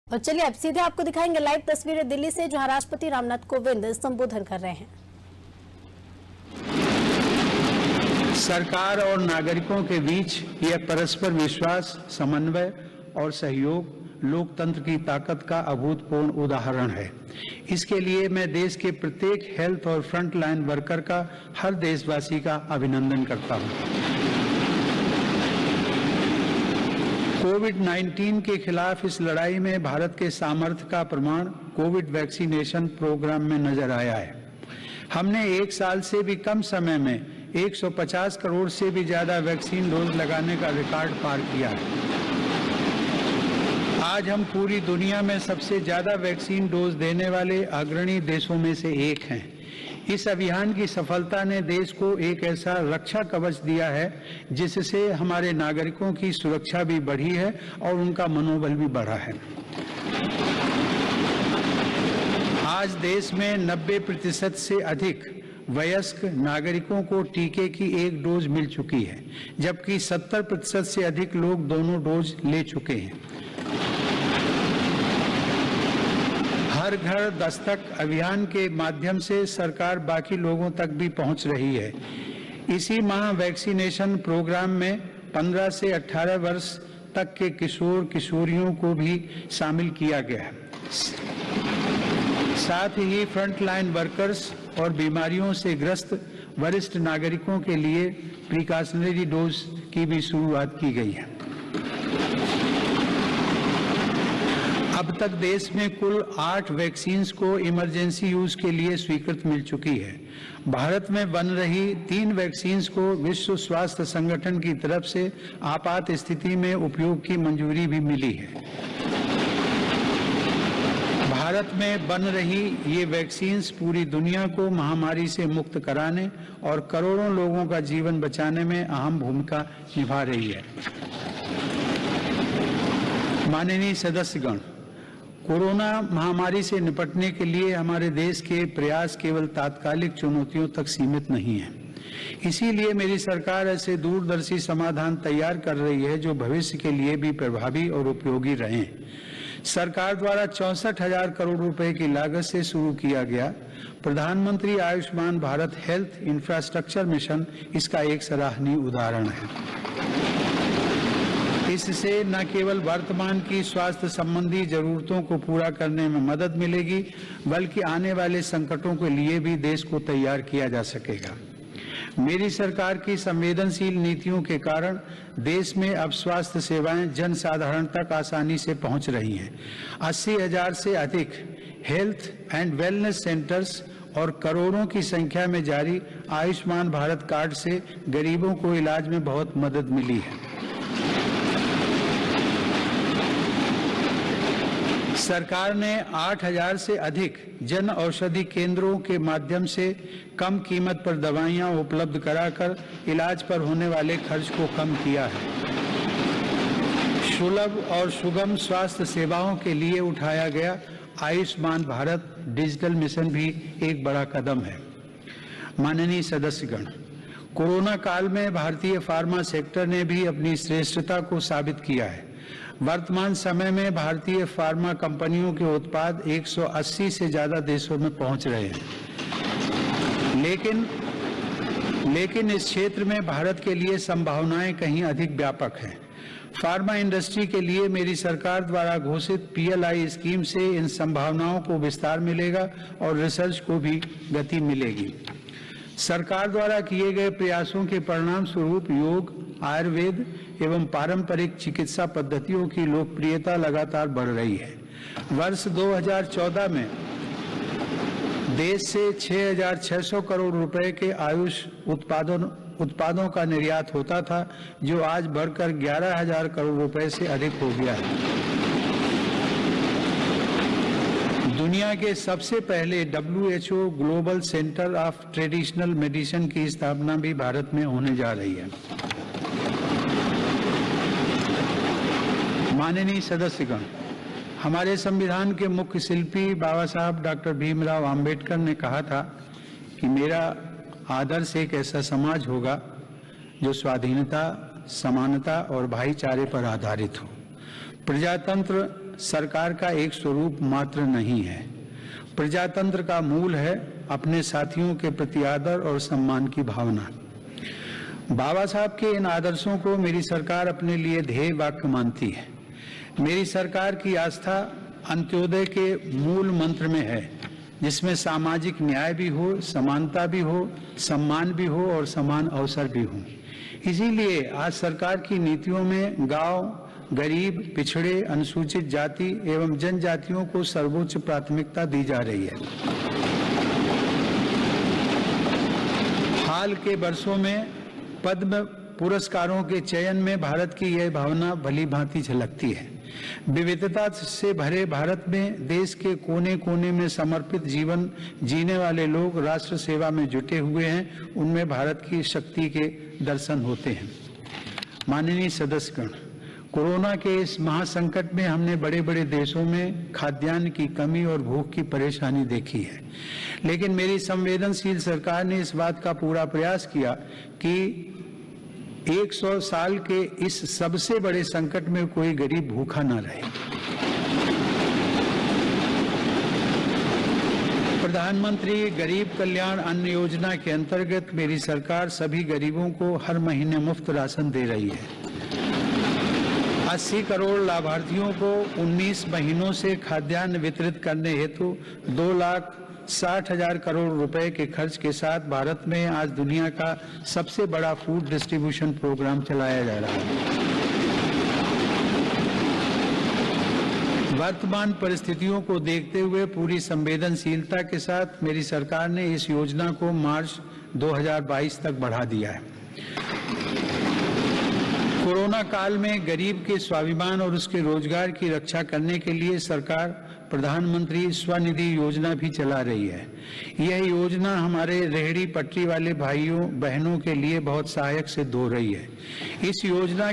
और चलिए अब सीधे आपको दिखाएंगे लाइव तस्वीरें दिल्ली से, जहां राष्ट्रपति रामनाथ कोविंद संबोधन कर रहे हैं। सरकार और नागरिकों के बीच यह परस्पर विश्वास, समन्वय और सहयोग लोकतंत्र की ताकत का अभूतपूर्व उदाहरण है। इसके लिए मैं देश के प्रत्येक हेल्थ और फ्रंट लाइन वर्कर का, हर देशवासी का अभिनंदन करता हूं। कोविड-19 के खिलाफ इस लड़ाई में भारत के सामर्थ्य का प्रमाण कोविड वैक्सीनेशन प्रोग्राम में नजर आया है। हमने 1 साल से भी कम समय में 150 करोड़ से भी ज्यादा वैक्सीन डोज लगाने का रिकॉर्ड पार किया है। आज हम पूरी दुनिया में सबसे ज्यादा वैक्सीन डोज देने वाले अग्रणी देशों में से एक हैं। इस अभियान की सफलता ने देश को एक ऐसा रक्षा कवच दिया है जिससे हमारे नागरिकों की सुरक्षा भी बढ़ी है और उनका मनोबल भी बढ़ा है। आज देश में 90% से अधिक वयस्क नागरिकों को टीके की 1 डोज मिल चुकी है, जबकि 70% से अधिक लोग दोनों डोज ले चुके हैं। हर घर दस्तक अभियान के माध्यम से सरकार बाकी लोगों तक भी पहुंच रही है। इसी माह वैक्सीनेशन प्रोग्राम में 15 से 18 वर्ष तक के किशोर किशोरियों को भी शामिल किया गया है। साथ ही फ्रंट लाइन वर्कर्स और बीमारियों से ग्रस्त वरिष्ठ नागरिकों के लिए प्रिकॉशनरी डोज की भी शुरुआत की गई है। अब तक देश में कुल 8 वैक्सीन्स को इमरजेंसी यूज के लिए स्वीकृति मिल चुकी है। भारत में बन रही 3 वैक्सीन्स को विश्व स्वास्थ्य संगठन की तरफ से आपात स्थिति में उपयोग की मंजूरी भी मिली है। भारत में बन रही ये वैक्सीन्स पूरी दुनिया को महामारी से मुक्त कराने और करोड़ों लोगों का जीवन बचाने में अहम भूमिका निभा रही है। माननीय सदस्यगण, कोरोना महामारी से निपटने के लिए हमारे देश के प्रयास केवल तात्कालिक चुनौतियों तक सीमित नहीं है। इसीलिए मेरी सरकार ऐसे दूरदर्शी समाधान तैयार कर रही है जो भविष्य के लिए भी प्रभावी और उपयोगी रहें। सरकार द्वारा 64,000 करोड़ रुपए की लागत से शुरू किया गया प्रधानमंत्री Ayushman Bharat health infrastructure mission इसका एक सराहनीय उदाहरण है। इससे न केवल वर्तमान की स्वास्थ्य संबंधी जरूरतों को पूरा करने में मदद मिलेगी, बल्कि आने वाले संकटों के लिए भी देश को तैयार किया जा सकेगा। मेरी सरकार की संवेदनशील नीतियों के कारण देश में अब स्वास्थ्य सेवाएं जन साधारण तक आसानी से पहुंच रही हैं। 80,000 से अधिक हेल्थ एंड वेलनेस सेंटर्स और करोड़ों की संख्या में जारी आयुष्मान भारत कार्ड से गरीबों को इलाज में बहुत मदद मिली है। सरकार ने 8,000 से अधिक जन औषधि केंद्रों के माध्यम से कम कीमत पर दवाइयां उपलब्ध कराकर इलाज पर होने वाले खर्च को कम किया है। सुलभ और सुगम स्वास्थ्य सेवाओं के लिए उठाया गया आयुष्मान भारत डिजिटल मिशन भी एक बड़ा कदम है। माननीय सदस्यगण, कोरोना काल में भारतीय फार्मा सेक्टर ने भी अपनी श्रेष्ठता को साबित किया है। वर्तमान समय में भारतीय फार्मा कंपनियों के उत्पाद 180 से ज्यादा देशों में पहुंच रहे हैं। लेकिन इस क्षेत्र में भारत के लिए संभावनाएं कहीं अधिक व्यापक हैं। फार्मा इंडस्ट्री के लिए मेरी सरकार द्वारा घोषित PLI स्कीम से इन संभावनाओं को विस्तार मिलेगा और रिसर्च को भी गति मिलेगी। सरकार द्वारा किए गए प्रयासों के परिणाम स्वरूप योग, आयुर्वेद एवं पारंपरिक चिकित्सा पद्धतियों की लोकप्रियता लगातार बढ़ रही है। वर्ष 2014 में देश से 6,600 करोड़ रुपए के आयुष उत्पादों का निर्यात होता था, जो आज बढ़कर 11,000 करोड़ रुपए से अधिक हो गया है। दुनिया के सबसे पहले WHO global centre of traditional medicine की स्थापना भी भारत में होने जा रही है। माननीय सदस्यगण, हमारे संविधान के मुख्य शिल्पी बाबा साहब डॉक्टर भीमराव अंबेडकर ने कहा था कि मेरा आदर्श एक ऐसा समाज होगा जो स्वाधीनता, समानता और भाईचारे पर आधारित हो। प्रजातंत्र सरकार का एक स्वरूप मात्र नहीं है। प्रजातंत्र का मूल है अपने साथियों के प्रति आदर और सम्मान की भावना। बाबा साहब के इन आदर्शों को मेरी सरकार अपने लिए ध्येय वाक्य मानती है। मेरी सरकार की आस्था अंत्योदय के मूल मंत्र में है, जिसमें सामाजिक न्याय भी हो, समानता भी हो, सम्मान भी हो और समान अवसर भी हो। इसीलिए आज सरकार की नीतियों में गांव, गरीब, पिछड़े, अनुसूचित जाति एवं जनजातियों को सर्वोच्च प्राथमिकता दी जा रही है। हाल के वर्षों में पद्म पुरस्कारों के चयन में भारत की यह भावना भली भांति झलकती है। विविधता से भरे भारत में देश के कोने कोने में समर्पित जीवन जीने वाले लोग राष्ट्र सेवा में जुटे हुए हैं। उनमें भारत की शक्ति के दर्शन होते हैं। माननीय सदस्यगण, कोरोना के इस महासंकट में हमने बड़े बड़े देशों में खाद्यान्न की कमी और भूख की परेशानी देखी है, लेकिन मेरी संवेदनशील सरकार ने इस बात का पूरा प्रयास किया कि 100 साल के इस सबसे बड़े संकट में कोई गरीब भूखा ना रहे। प्रधानमंत्री गरीब कल्याण अन्न योजना के अंतर्गत मेरी सरकार सभी गरीबों को हर महीने मुफ्त राशन दे रही है। 80 करोड़ लाभार्थियों को 19 महीनों से खाद्यान्न वितरित करने हेतु 2,60,000 करोड़ रुपए के खर्च के साथ भारत में आज दुनिया का सबसे बड़ा फूड डिस्ट्रीब्यूशन प्रोग्राम चलाया जा रहा है। वर्तमान परिस्थितियों को देखते हुए पूरी संवेदनशीलता के साथ मेरी सरकार ने इस योजना को मार्च 2022 तक बढ़ा दिया है। कोरोना काल में गरीब के स्वाभिमान और उसके रोजगार की रक्षा करने के लिए सरकार प्रधानमंत्री स्वनिधि योजना भी चला रही है। यह योजना हमारे रेहड़ी पटरी वाले भाइयों बहनों के लिए बहुत सहायक सिद्ध हो रही है। इस योजना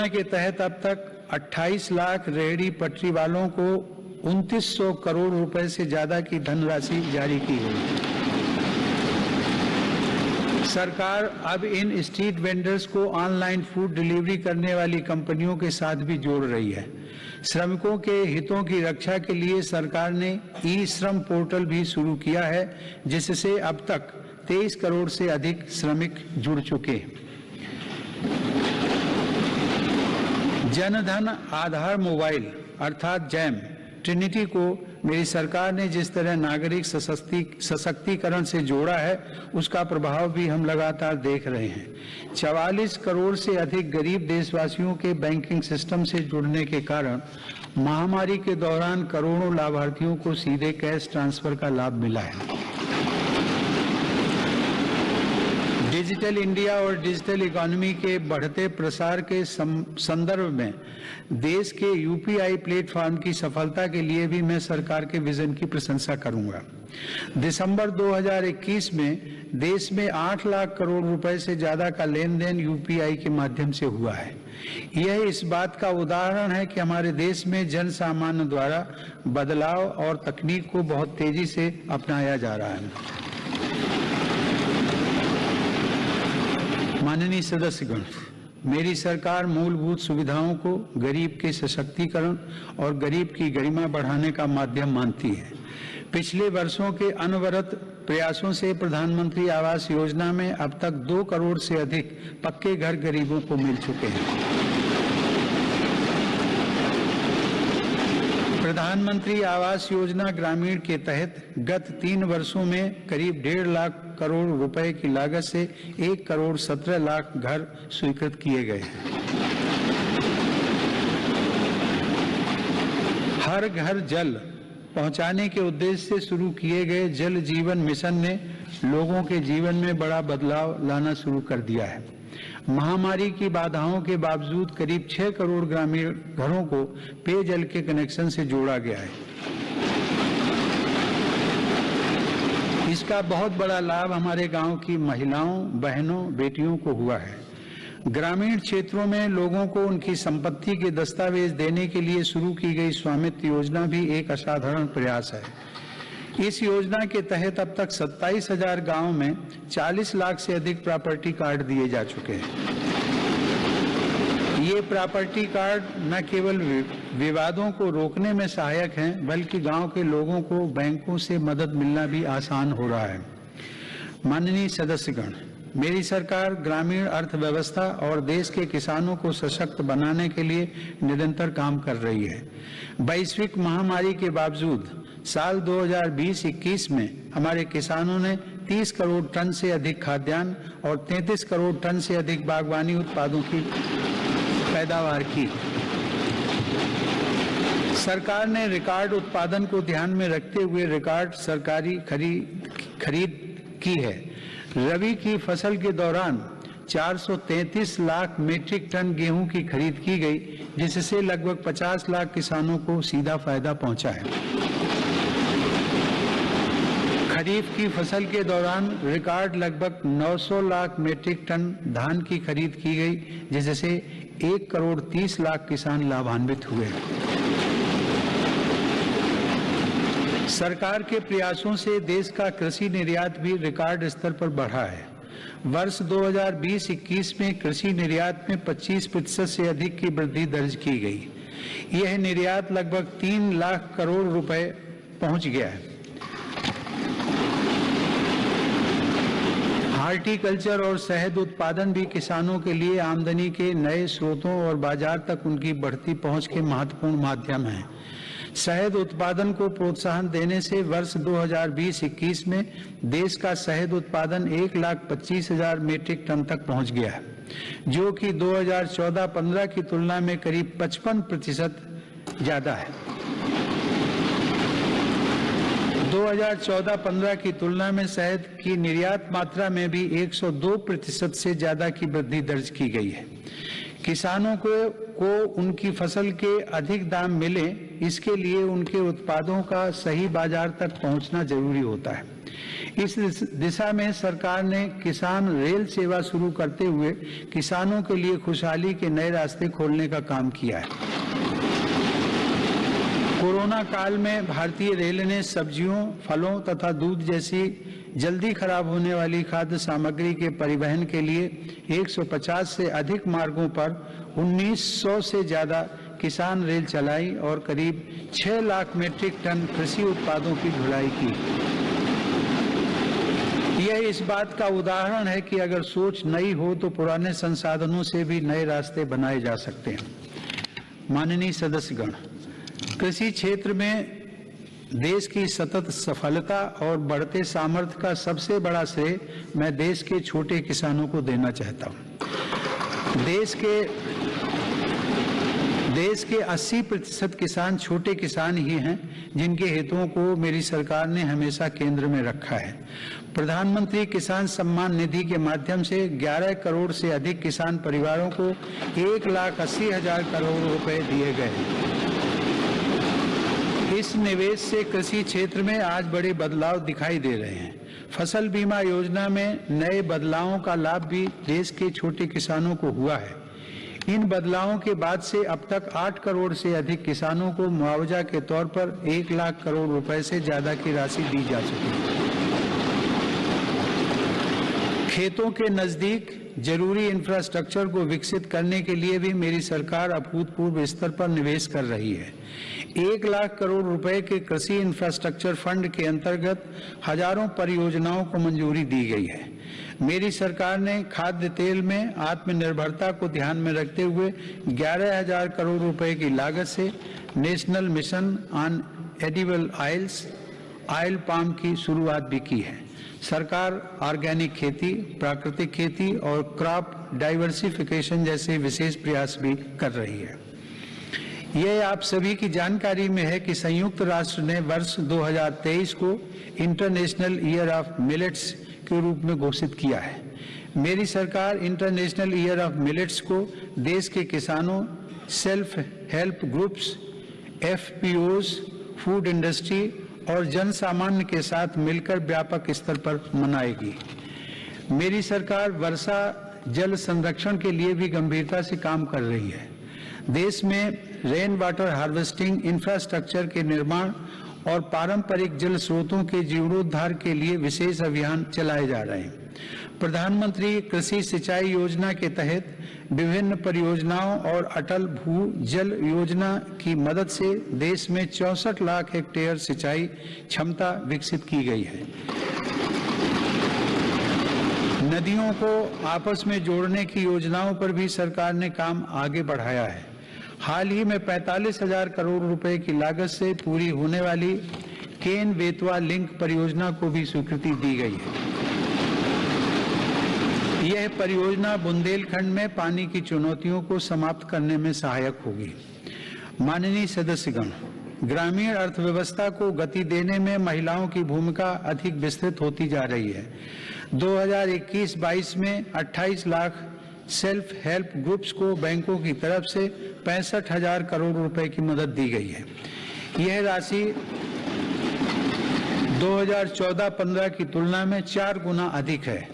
के तहत अब तक 28 लाख रेहड़ी पटरी वालों को 2900 करोड़ रुपए से ज्यादा की धनराशि जारी की गई है। सरकार अब इन स्ट्रीट वेंडर्स को ऑनलाइन फूड डिलीवरी करने वाली कंपनियों के साथ भी जोड़ रही है। श्रमिकों के हितों की रक्षा के लिए सरकार ने ई श्रम पोर्टल भी शुरू किया है, जिससे अब तक 23 करोड़ से अधिक श्रमिक जुड़ चुके हैं। जनधन आधार मोबाइल अर्थात जैम ट्रिनिटी को मेरी सरकार ने जिस तरह नागरिक सशक्तिकरण से जोड़ा है, उसका प्रभाव भी हम लगातार देख रहे हैं। 44 करोड़ से अधिक गरीब देशवासियों के बैंकिंग सिस्टम से जुड़ने के कारण महामारी के दौरान करोड़ों लाभार्थियों को सीधे कैश ट्रांसफर का लाभ मिला है। डिजिटल इंडिया और डिजिटल इकोनॉमी के बढ़ते प्रसार के संदर्भ में देश के यूपीआई प्लेटफॉर्म की सफलता के लिए भी मैं सरकार के विजन की प्रशंसा करूंगा। दिसंबर 2021 में देश में 8 लाख करोड़ रुपए से ज्यादा का लेन देन यूपीआई के माध्यम से हुआ है। यह इस बात का उदाहरण है कि हमारे देश में जन सामान्य द्वारा बदलाव और तकनीक को बहुत तेजी से अपनाया जा रहा है। माननीय सदस्यगण, मेरी सरकार मूलभूत सुविधाओं को गरीब के सशक्तिकरण और गरीब की गरिमा बढ़ाने का माध्यम मानती है। पिछले वर्षों के अनवरत प्रयासों से प्रधानमंत्री आवास योजना में अब तक 2 करोड़ से अधिक पक्के घर गरीबों को मिल चुके हैं। प्रधानमंत्री आवास योजना ग्रामीण के तहत गत 3 वर्षों में करीब 1.5 लाख करोड़ रुपए की लागत से 1 करोड़ 17 लाख घर स्वीकृत किए गए हैं। हर घर जल पहुंचाने के उद्देश्य से शुरू किए गए जल जीवन मिशन ने लोगों के जीवन में बड़ा बदलाव लाना शुरू कर दिया है। महामारी की बाधाओं के बावजूद करीब 6 करोड़ ग्रामीण घरों को पेयजल के कनेक्शन से जोड़ा गया है। इसका बहुत बड़ा लाभ हमारे गांव की महिलाओं, बहनों, बेटियों को हुआ है। ग्रामीण क्षेत्रों में लोगों को उनकी संपत्ति के दस्तावेज देने के लिए शुरू की गई स्वामित्व योजना भी एक असाधारण प्रयास है। इस योजना के तहत अब तक 27,000 गांवों में 40 लाख से अधिक प्रॉपर्टी कार्ड दिए जा चुके हैं। ये प्रॉपर्टी कार्ड न केवल विवादों को रोकने में सहायक हैं, बल्कि गांव के लोगों को बैंकों से मदद मिलना भी आसान हो रहा है। माननीय सदस्यगण, मेरी सरकार ग्रामीण अर्थव्यवस्था और देश के किसानों को सशक्त बनाने के लिए निरंतर काम कर रही है। वैश्विक महामारी के बावजूद साल 2020-21 में हमारे किसानों ने 30 करोड़ टन से अधिक खाद्यान्न और 33 करोड़ टन से अधिक बागवानी उत्पादों की पैदावार की। सरकार ने रिकॉर्ड उत्पादन को ध्यान में रखते हुए रिकॉर्ड सरकारी खरीद की है। रबी की फसल के दौरान 433 लाख मीट्रिक टन गेहूं की खरीद की गई, जिससे लगभग 50 लाख किसानों को सीधा फायदा पहुंचा है। खरीफ की फसल के दौरान रिकॉर्ड लगभग 900 लाख मीट्रिक टन धान की खरीद की गई, जिससे 1 करोड़ 30 लाख किसान लाभान्वित हुए। सरकार के प्रयासों से देश का कृषि निर्यात भी रिकॉर्ड स्तर पर बढ़ा है। वर्ष 2020-21 में कृषि निर्यात में 25% से अधिक की वृद्धि दर्ज की गई। यह निर्यात लगभग 3 लाख करोड़ रुपए पहुंच गया है। हॉर्टिकल्चर और शहद उत्पादन भी किसानों के लिए आमदनी के नए स्रोतों और बाजार तक उनकी बढ़ती पहुंच के महत्वपूर्ण माध्यम हैं। शहद उत्पादन को प्रोत्साहन देने से वर्ष 2020-21 में देश का शहद उत्पादन 1,25,000 मीट्रिक टन तक पहुंच गया है, जो कि 2014-15 की तुलना में करीब 55% ज्यादा है। 2014-15 की तुलना में शहद की निर्यात मात्रा में भी 102% से ज्यादा की वृद्धि दर्ज की गई है। किसानों को उनकी फसल के अधिक दाम मिले, इसके लिए उनके उत्पादों का सही बाजार तक पहुंचना जरूरी होता है। इस दिशा में सरकार ने किसान रेल सेवा शुरू करते हुए किसानों के लिए खुशहाली के नए रास्ते खोलने का काम किया है। कोरोना काल में भारतीय रेल ने सब्जियों, फलों तथा दूध जैसी जल्दी खराब होने वाली खाद्य सामग्री के परिवहन के लिए 150 से अधिक मार्गों पर 1900 से ज्यादा किसान रेल चलाई और करीब 6 लाख मीट्रिक टन कृषि उत्पादों की ढुलाई की। यह इस बात का उदाहरण है कि अगर सोच नई हो तो पुराने संसाधनों से भी नए रास्ते बनाए जा सकते हैं। माननीय सदस्यगण, कृषि क्षेत्र में देश की सतत सफलता और बढ़ते सामर्थ्य का सबसे बड़ा श्रेय मैं देश के छोटे किसानों को देना चाहता हूं। देश के 80% किसान छोटे किसान ही हैं, जिनके हितों को मेरी सरकार ने हमेशा केंद्र में रखा है। प्रधानमंत्री किसान सम्मान निधि के माध्यम से 11 करोड़ से अधिक किसान परिवारों को 1,80,000 करोड़ रुपए दिए गए हैं। इस निवेश से कृषि क्षेत्र में आज बड़े बदलाव दिखाई दे रहे हैं। फसल बीमा योजना में नए बदलावों का लाभ भी देश के छोटे किसानों को हुआ है। इन बदलावों के बाद से अब तक 8 करोड़ से अधिक किसानों को मुआवजा के तौर पर 1 लाख करोड़ रुपए से ज्यादा की राशि दी जा चुकी है। खेतों के नजदीक जरूरी इंफ्रास्ट्रक्चर को विकसित करने के लिए भी मेरी सरकार अभूतपूर्व स्तर पर निवेश कर रही है। 1 लाख करोड़ रुपए के कृषि इंफ्रास्ट्रक्चर फंड के अंतर्गत हजारों परियोजनाओं को मंजूरी दी गई है। मेरी सरकार ने खाद्य तेल में आत्मनिर्भरता को ध्यान में रखते हुए 11,000 करोड़ रुपए की लागत से national mission on edible oils oil palm की शुरुआत भी की है। सरकार ऑर्गेनिक खेती, प्राकृतिक खेती और क्रॉप डाइवर्सिफिकेशन जैसे विशेष प्रयास भी कर रही है। यह आप सभी की जानकारी में है कि संयुक्त राष्ट्र ने वर्ष 2023 को इंटरनेशनल ईयर ऑफ मिलेट्स के रूप में घोषित किया है। मेरी सरकार इंटरनेशनल ईयर ऑफ मिलेट्स को देश के किसानों, self help groups, FPOs, food industry और जन सामान्य के साथ मिलकर व्यापक स्तर पर मनाएगी। मेरी सरकार वर्षा जल संरक्षण के लिए भी गंभीरता से काम कर रही है। देश में रेन वाटर हार्वेस्टिंग इंफ्रास्ट्रक्चर के निर्माण और पारंपरिक जल स्रोतों के जीर्णोद्धार के लिए विशेष अभियान चलाए जा रहे हैं। प्रधानमंत्री कृषि सिंचाई योजना के तहत विभिन्न परियोजनाओं और अटल भू जल योजना की मदद से देश में 64 लाख हेक्टेयर सिंचाई क्षमता विकसित की गई है। नदियों को आपस में जोड़ने की योजनाओं पर भी सरकार ने काम आगे बढ़ाया है। हाल ही में 45,000 करोड़ रुपए की लागत से पूरी होने वाली केन बेतवा लिंक परियोजना को भी स्वीकृति दी गई है। यह परियोजना बुंदेलखंड में पानी की चुनौतियों को समाप्त करने में सहायक होगी। माननीय सदस्यगण, ग्रामीण अर्थव्यवस्था को गति देने में महिलाओं की भूमिका अधिक विस्तृत होती जा रही है। 2021-22 में 28 लाख सेल्फ हेल्प ग्रुप्स को बैंकों की तरफ से 65,000 करोड़ रुपए की मदद दी गई है। यह राशि 2014-15 की तुलना में 4 गुना अधिक है।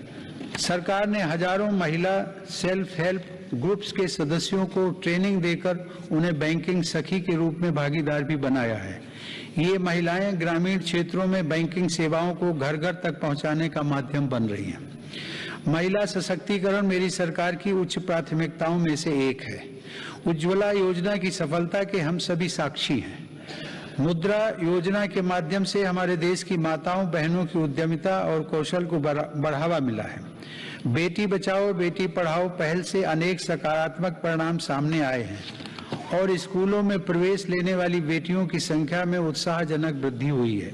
सरकार ने हजारों महिला सेल्फ हेल्प ग्रुप्स के सदस्यों को ट्रेनिंग देकर उन्हें बैंकिंग सखी के रूप में भागीदार भी बनाया है। ये महिलाएं ग्रामीण क्षेत्रों में बैंकिंग सेवाओं को घर घर तक पहुंचाने का माध्यम बन रही हैं। महिला सशक्तिकरण मेरी सरकार की उच्च प्राथमिकताओं में से एक है। उज्ज्वला योजना की सफलता के हम सभी साक्षी हैं। मुद्रा योजना के माध्यम से हमारे देश की माताओं बहनों की उद्यमिता और कौशल को बढ़ावा मिला है। बेटी बचाओ बेटी पढ़ाओ पहल से अनेक सकारात्मक परिणाम सामने आए हैं और स्कूलों में प्रवेश लेने वाली बेटियों की संख्या में उत्साहजनक वृद्धि हुई है।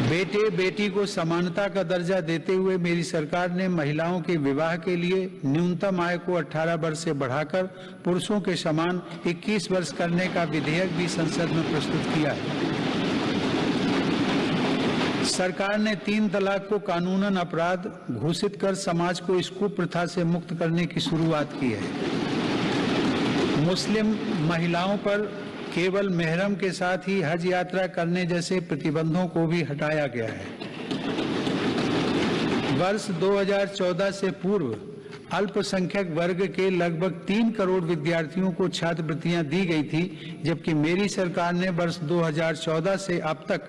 बेटे बेटी को समानता का दर्जा देते हुए मेरी सरकार ने महिलाओं के विवाह के लिए न्यूनतम आय को 18 वर्ष से बढ़ाकर पुरुषों के समान 21 वर्ष करने का विधेयक भी संसद में प्रस्तुत किया है। सरकार ने 3 तलाक को कानूनन अपराध घोषित कर समाज को इस कुप्रथा से मुक्त करने की शुरुआत की है। मुस्लिम महिलाओं पर केवल मेहरम के साथ ही हज यात्रा करने जैसे प्रतिबंधों को भी हटाया गया है। वर्ष 2014 से पूर्व अल्पसंख्यक वर्ग के लगभग 3 करोड़ विद्यार्थियों को छात्रवृत्तियां दी गई थी, जबकि मेरी सरकार ने वर्ष 2014 से अब तक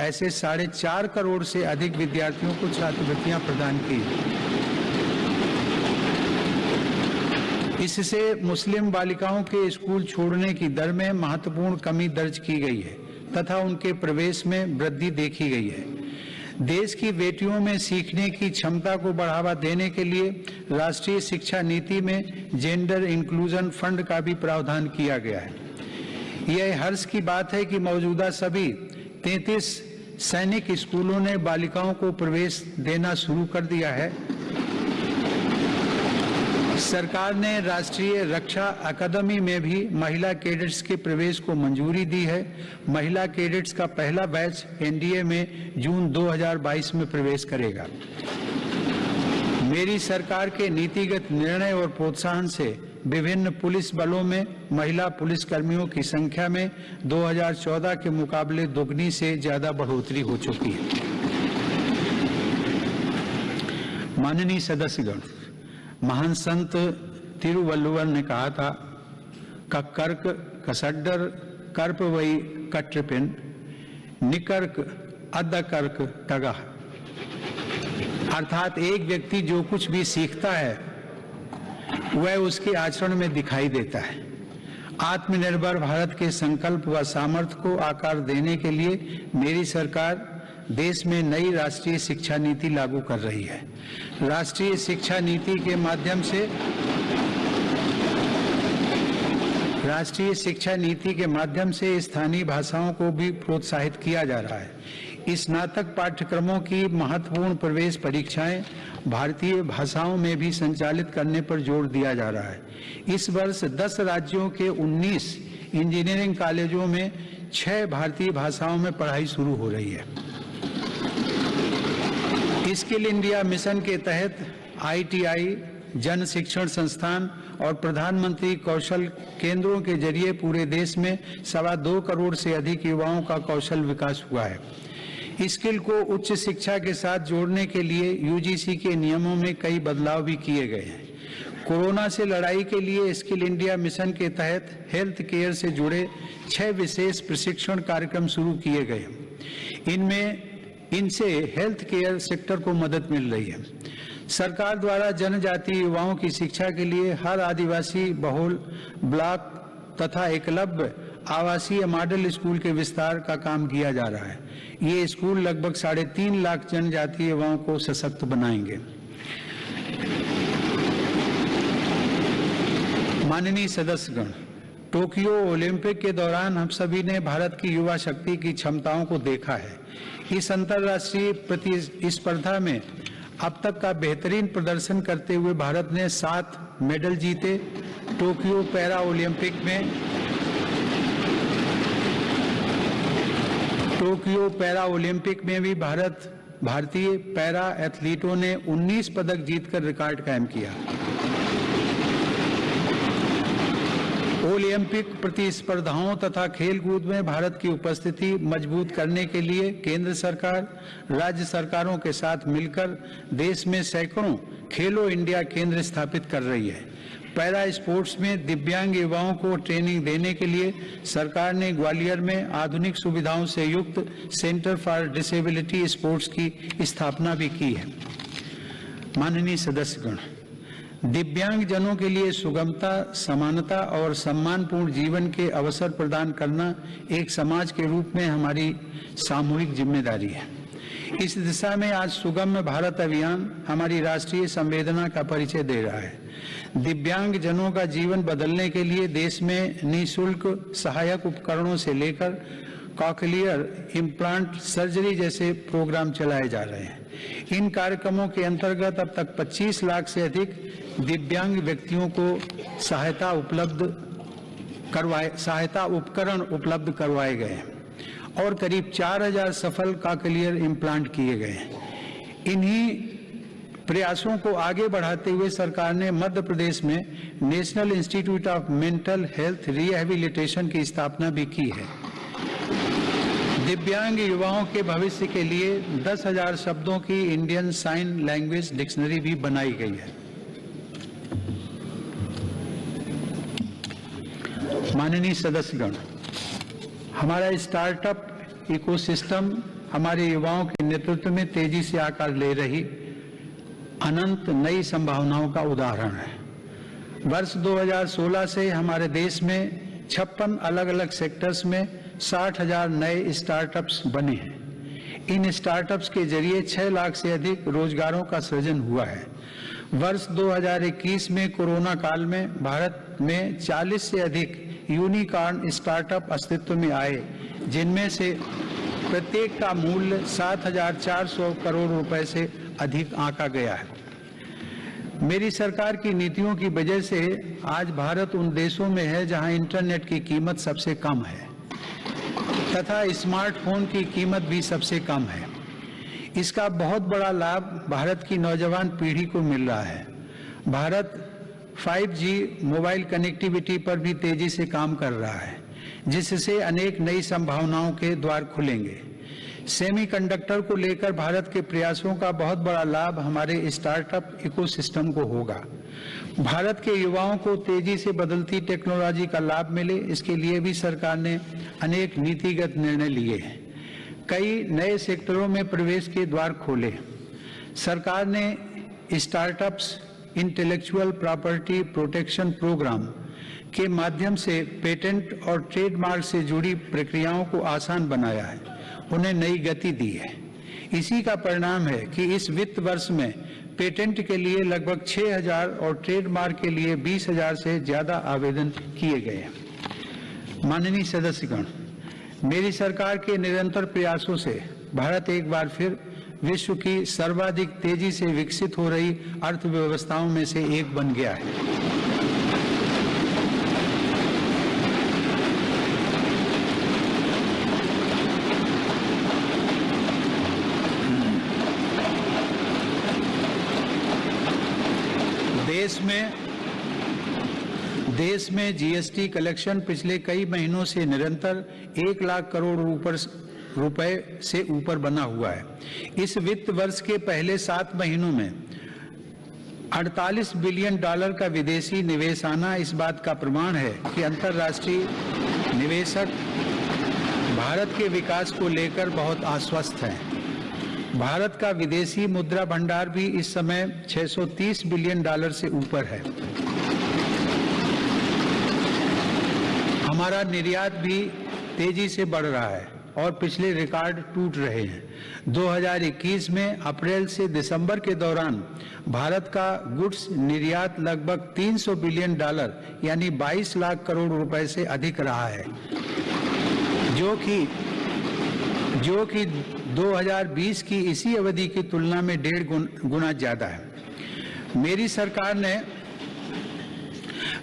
ऐसे 4.5 करोड़ से अधिक विद्यार्थियों को छात्रवृत्तियां प्रदान की। इससे मुस्लिम बालिकाओं के स्कूल छोड़ने की दर में महत्वपूर्ण कमी दर्ज की गई है तथा उनके प्रवेश में वृद्धि देखी गई है। देश की बेटियों में सीखने की क्षमता को बढ़ावा देने के लिए राष्ट्रीय शिक्षा नीति में जेंडर इंक्लूजन फंड का भी प्रावधान किया गया है। यह हर्ष की बात है कि मौजूदा सभी 33 सैनिक स्कूलों ने बालिकाओं को प्रवेश देना शुरू कर दिया है। सरकार ने राष्ट्रीय रक्षा अकादमी में भी महिला कैडेट्स के प्रवेश को मंजूरी दी है। महिला कैडेट्स का पहला बैच एनडीए में जून 2022 में प्रवेश करेगा। मेरी सरकार के नीतिगत निर्णय और प्रोत्साहन से विभिन्न पुलिस बलों में महिला पुलिसकर्मियों की संख्या में 2014 के मुकाबले दोगुनी से ज्यादा बढ़ोतरी हो चुकी है। माननीय सदस्यगण, महान संत तिरुवल्लुवर ने कहा था, कर्क कसड्डर कर्प वही कट्रपिन निकर्क अद्दकर्क तगा। अर्थात एक व्यक्ति जो कुछ भी सीखता है वह उसके आचरण में दिखाई देता है। आत्मनिर्भर भारत के संकल्प व सामर्थ्य को आकार देने के लिए मेरी सरकार देश में नई राष्ट्रीय शिक्षा नीति लागू कर रही है। राष्ट्रीय शिक्षा नीति के माध्यम से स्थानीय भाषाओं को भी प्रोत्साहित किया जा रहा है। स्नातक पाठ्यक्रमों की महत्वपूर्ण प्रवेश परीक्षाएं भारतीय भाषाओं में भी संचालित करने पर जोर दिया जा रहा है। इस वर्ष 10 राज्यों के 19 इंजीनियरिंग कॉलेजों में 6 भारतीय भाषाओं में पढ़ाई शुरू हो रही है। स्किल इंडिया मिशन के तहत ITI, जन शिक्षण संस्थान और प्रधानमंत्री कौशल केंद्रों के जरिए पूरे देश में 2.25 करोड़ से अधिक युवाओं का कौशल विकास हुआ है। स्किल को उच्च शिक्षा के साथ जोड़ने के लिए UGC के नियमों में कई बदलाव भी किए गए हैं। कोरोना से लड़ाई के लिए स्किल इंडिया मिशन के तहत हेल्थ केयर से जुड़े 6 विशेष प्रशिक्षण कार्यक्रम शुरू किए गए। इनमें इनसे हेल्थ केयर सेक्टर को मदद मिल रही है। सरकार द्वारा जनजातीय युवाओं की शिक्षा के लिए हर आदिवासी बहुल ब्लॉक तथा एकलव्य आवासीय मॉडल स्कूल के विस्तार का काम किया जा रहा है। ये स्कूल लगभग 3.5 लाख जनजातीय युवाओं को सशक्त बनाएंगे। माननीय सदस्यगण, टोक्यो ओलंपिक के दौरान हम सभी ने भारत की युवा शक्ति की क्षमताओं को देखा है। इस अंतर्राष्ट्रीय प्रतिस्पर्धा में अब तक का बेहतरीन प्रदर्शन करते हुए भारत ने 7 मेडल जीते। टोक्यो पैरा ओलंपिक में भी भारतीय पैरा एथलीटों ने 19 पदक जीतकर रिकॉर्ड कायम किया। ओलंपिक प्रतिस्पर्धाओं तथा खेलकूद में भारत की उपस्थिति मजबूत करने के लिए केंद्र सरकार, राज्य सरकारों के साथ मिलकर देश में सैकड़ों खेलो इंडिया केंद्र स्थापित कर रही है। पैरा स्पोर्ट्स में दिव्यांग युवाओं को ट्रेनिंग देने के लिए सरकार ने ग्वालियर में आधुनिक सुविधाओं से युक्त सेंटर फॉर डिसेबिलिटी स्पोर्ट्स की स्थापना भी की है। माननीय सदस्यगण, दिव्यांग जनों के लिए सुगमता, समानता और सम्मानपूर्ण जीवन के अवसर प्रदान करना एक समाज के रूप में हमारी सामूहिक जिम्मेदारी है। इस दिशा में आज सुगम्य भारत अभियान हमारी राष्ट्रीय संवेदना का परिचय दे रहा है। दिव्यांग जनों का जीवन बदलने के लिए देश में निःशुल्क सहायक उपकरणों से लेकर कॉकलियर इम्प्लांट सर्जरी जैसे प्रोग्राम चलाए जा रहे हैं। इन कार्यक्रमों के अंतर्गत अब तक 25 लाख से अधिक दिव्यांग व्यक्तियों को सहायता उपकरण उपलब्ध करवाए गए हैं और करीब 4000 सफल कॉकलियर इम्प्लांट किए गए हैं। इन्हीं प्रयासों को आगे बढ़ाते हुए सरकार ने मध्य प्रदेश में national institute of mental health rehabilitation की स्थापना भी की है। दिव्यांग युवाओं के भविष्य के लिए 10,000 शब्दों की इंडियन साइन लैंग्वेज डिक्शनरी भी बनाई गई है। माननीय सदस्यगण, हमारा स्टार्टअप इकोसिस्टम हमारे युवाओं के नेतृत्व में तेजी से आकार ले रही अनंत नई संभावनाओं का उदाहरण है। वर्ष 2016 से हमारे देश में 56 अलग अलग सेक्टर्स में 60,000 नए स्टार्टअप्स बने हैं। इन स्टार्टअप्स के जरिए 6 लाख से अधिक रोजगारों का सृजन हुआ है। वर्ष 2021 में कोरोना काल में भारत में 40 से अधिक यूनिकॉर्न स्टार्टअप अस्तित्व में आए, जिनमें से प्रत्येक का मूल्य 7,400 करोड़ रुपए से अधिक आंका गया है। मेरी सरकार की नीतियों की वजह से आज भारत उन देशों में है जहां इंटरनेट की कीमत सबसे कम है तथा स्मार्टफोन की कीमत भी सबसे कम है। इसका बहुत बड़ा लाभ भारत की नौजवान पीढ़ी को मिल रहा है। भारत 5G मोबाइल कनेक्टिविटी पर भी तेजी से काम कर रहा है, जिससे अनेक नई संभावनाओं के द्वार खुलेंगे। सेमीकंडक्टर को लेकर भारत के प्रयासों का बहुत बड़ा लाभ हमारे स्टार्टअप इकोसिस्टम को होगा। भारत के युवाओं को तेजी से बदलती टेक्नोलॉजी का लाभ मिले, इसके लिए भी सरकार ने अनेक नीतिगत निर्णय लिए हैं। कई नए सेक्टरों में प्रवेश के द्वार खोले। सरकार ने startups intellectual property protection program के माध्यम से पेटेंट और ट्रेडमार्क से जुड़ी प्रक्रियाओं को आसान बनाया है, उन्हें नई गति दी है। इसी का परिणाम है कि इस वित्त वर्ष में पेटेंट के लिए लगभग 6,000 और ट्रेडमार्क के लिए 20,000 से ज्यादा आवेदन किए गए हैं। माननीय सदस्यगण, मेरी सरकार के निरंतर प्रयासों से भारत एक बार फिर विश्व की सर्वाधिक तेजी से विकसित हो रही अर्थव्यवस्थाओं में से एक बन गया है। देश में जीएसटी कलेक्शन पिछले कई महीनों से निरंतर 1 लाख करोड़ रुपए से ऊपर बना हुआ है। इस वित्त वर्ष के पहले 7 महीनों में 48 बिलियन डॉलर का विदेशी निवेश आना इस बात का प्रमाण है कि अंतर्राष्ट्रीय निवेशक भारत के विकास को लेकर बहुत आश्वस्त हैं। भारत का विदेशी मुद्रा भंडार भी इस समय $630 बिलियन से ऊपर है। हमारा निर्यात भी तेजी से बढ़ रहा है और पिछले रिकॉर्ड टूट रहे हैं। 2021 में अप्रैल से दिसंबर के दौरान भारत का गुड्स निर्यात लगभग $300 बिलियन यानी 22 लाख करोड़ रुपए से अधिक रहा है, जो कि 2020 की इसी अवधि की तुलना में 1.5 गुना ज्यादा है। मेरी सरकार ने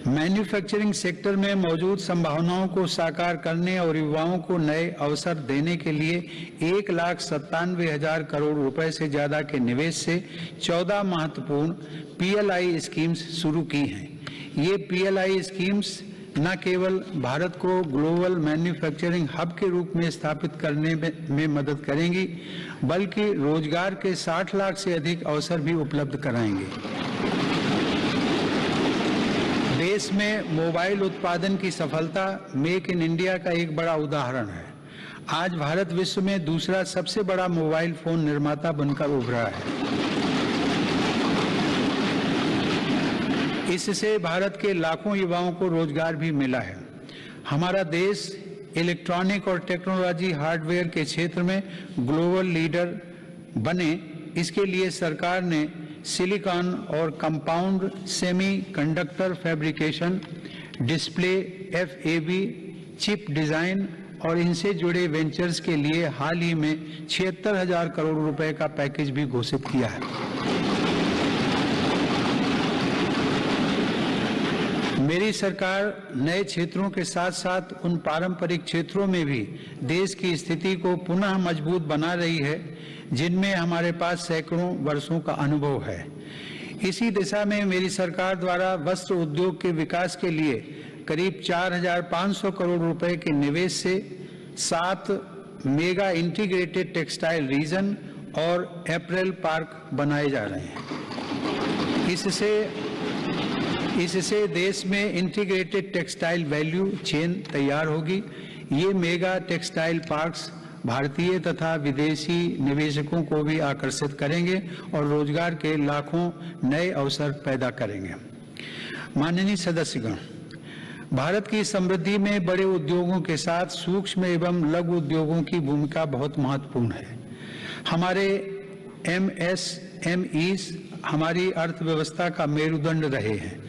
मैन्युफैक्चरिंग सेक्टर में मौजूद संभावनाओं को साकार करने और युवाओं को नए अवसर देने के लिए 1,97,000 करोड़ रुपए से ज्यादा के निवेश से 14 महत्वपूर्ण PLI स्कीम्स शुरू की हैं। ये PLI स्कीम्स न केवल भारत को ग्लोबल मैन्युफैक्चरिंग हब के रूप में स्थापित करने में मदद करेंगी, बल्कि रोजगार के 60 लाख से अधिक अवसर भी उपलब्ध कराएंगे। देश में मोबाइल उत्पादन की सफलता मेक इन इंडिया का एक बड़ा उदाहरण है। आज भारत विश्व में दूसरा सबसे बड़ा मोबाइल फोन निर्माता बनकर उभरा है। इससे भारत के लाखों युवाओं को रोजगार भी मिला है। हमारा देश इलेक्ट्रॉनिक और टेक्नोलॉजी हार्डवेयर के क्षेत्र में ग्लोबल लीडर बने, इसके लिए सरकार ने सिलिकॉन और compound semiconductor fabrication, display, FAB, chip design और इनसे जुड़े वेंचर्स के लिए हाल ही में 76,000 करोड़ रुपए का पैकेज भी घोषित किया है। मेरी सरकार नए क्षेत्रों के साथ साथ उन पारंपरिक क्षेत्रों में भी देश की स्थिति को पुनः मजबूत बना रही है, जिनमें हमारे पास सैकड़ों वर्षों का अनुभव है। इसी दिशा में मेरी सरकार द्वारा वस्त्र उद्योग के विकास के लिए करीब 4,500 करोड़ रुपए के निवेश से 7 मेगा इंटीग्रेटेड टेक्सटाइल रीजन और अपैरल पार्क बनाए जा रहे हैं। इससे देश में इंटीग्रेटेड टेक्सटाइल वैल्यू चेन तैयार होगी। ये मेगा टेक्सटाइल पार्क्स भारतीय तथा विदेशी निवेशकों को भी आकर्षित करेंगे और रोजगार के लाखों नए अवसर पैदा करेंगे। माननीय सदस्यगण, भारत की समृद्धि में बड़े उद्योगों के साथ सूक्ष्म एवं लघु उद्योगों की भूमिका बहुत महत्वपूर्ण है। हमारे MSMEs हमारी अर्थव्यवस्था का मेरुदंड रहे हैं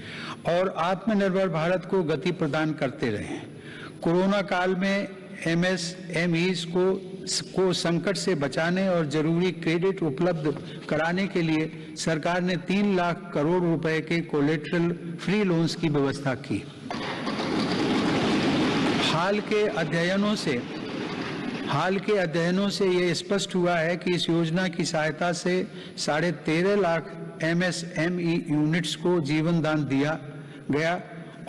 और आत्मनिर्भर भारत को गति प्रदान करते रहे हैं। कोरोना काल में MSMEs को संकट से बचाने और जरूरी क्रेडिट उपलब्ध कराने के लिए सरकार ने 3 लाख करोड़ रुपए के कोलेटरल फ्री लोन्स की व्यवस्था की। हाल के अध्ययनों से ये स्पष्ट हुआ है कि इस योजना की सहायता से 13.5 लाख MSME यूनिट्स को जीवन दान दिया गया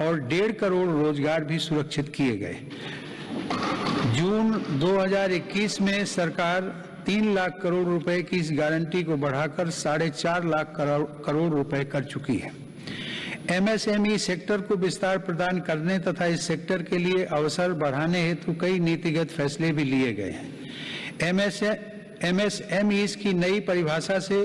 और 1.5 करोड़ रोजगार भी सुरक्षित किए गए। जून 2021 में सरकार 3 लाख करोड़ रुपए की इस गारंटी को बढ़ाकर 4.5 लाख करोड़ रुपए कर चुकी है। MSME सेक्टर को विस्तार प्रदान करने तथा इस सेक्टर के लिए अवसर बढ़ाने हेतु कई नीतिगत फैसले भी लिए गए हैं। MSMEs की नई परिभाषा से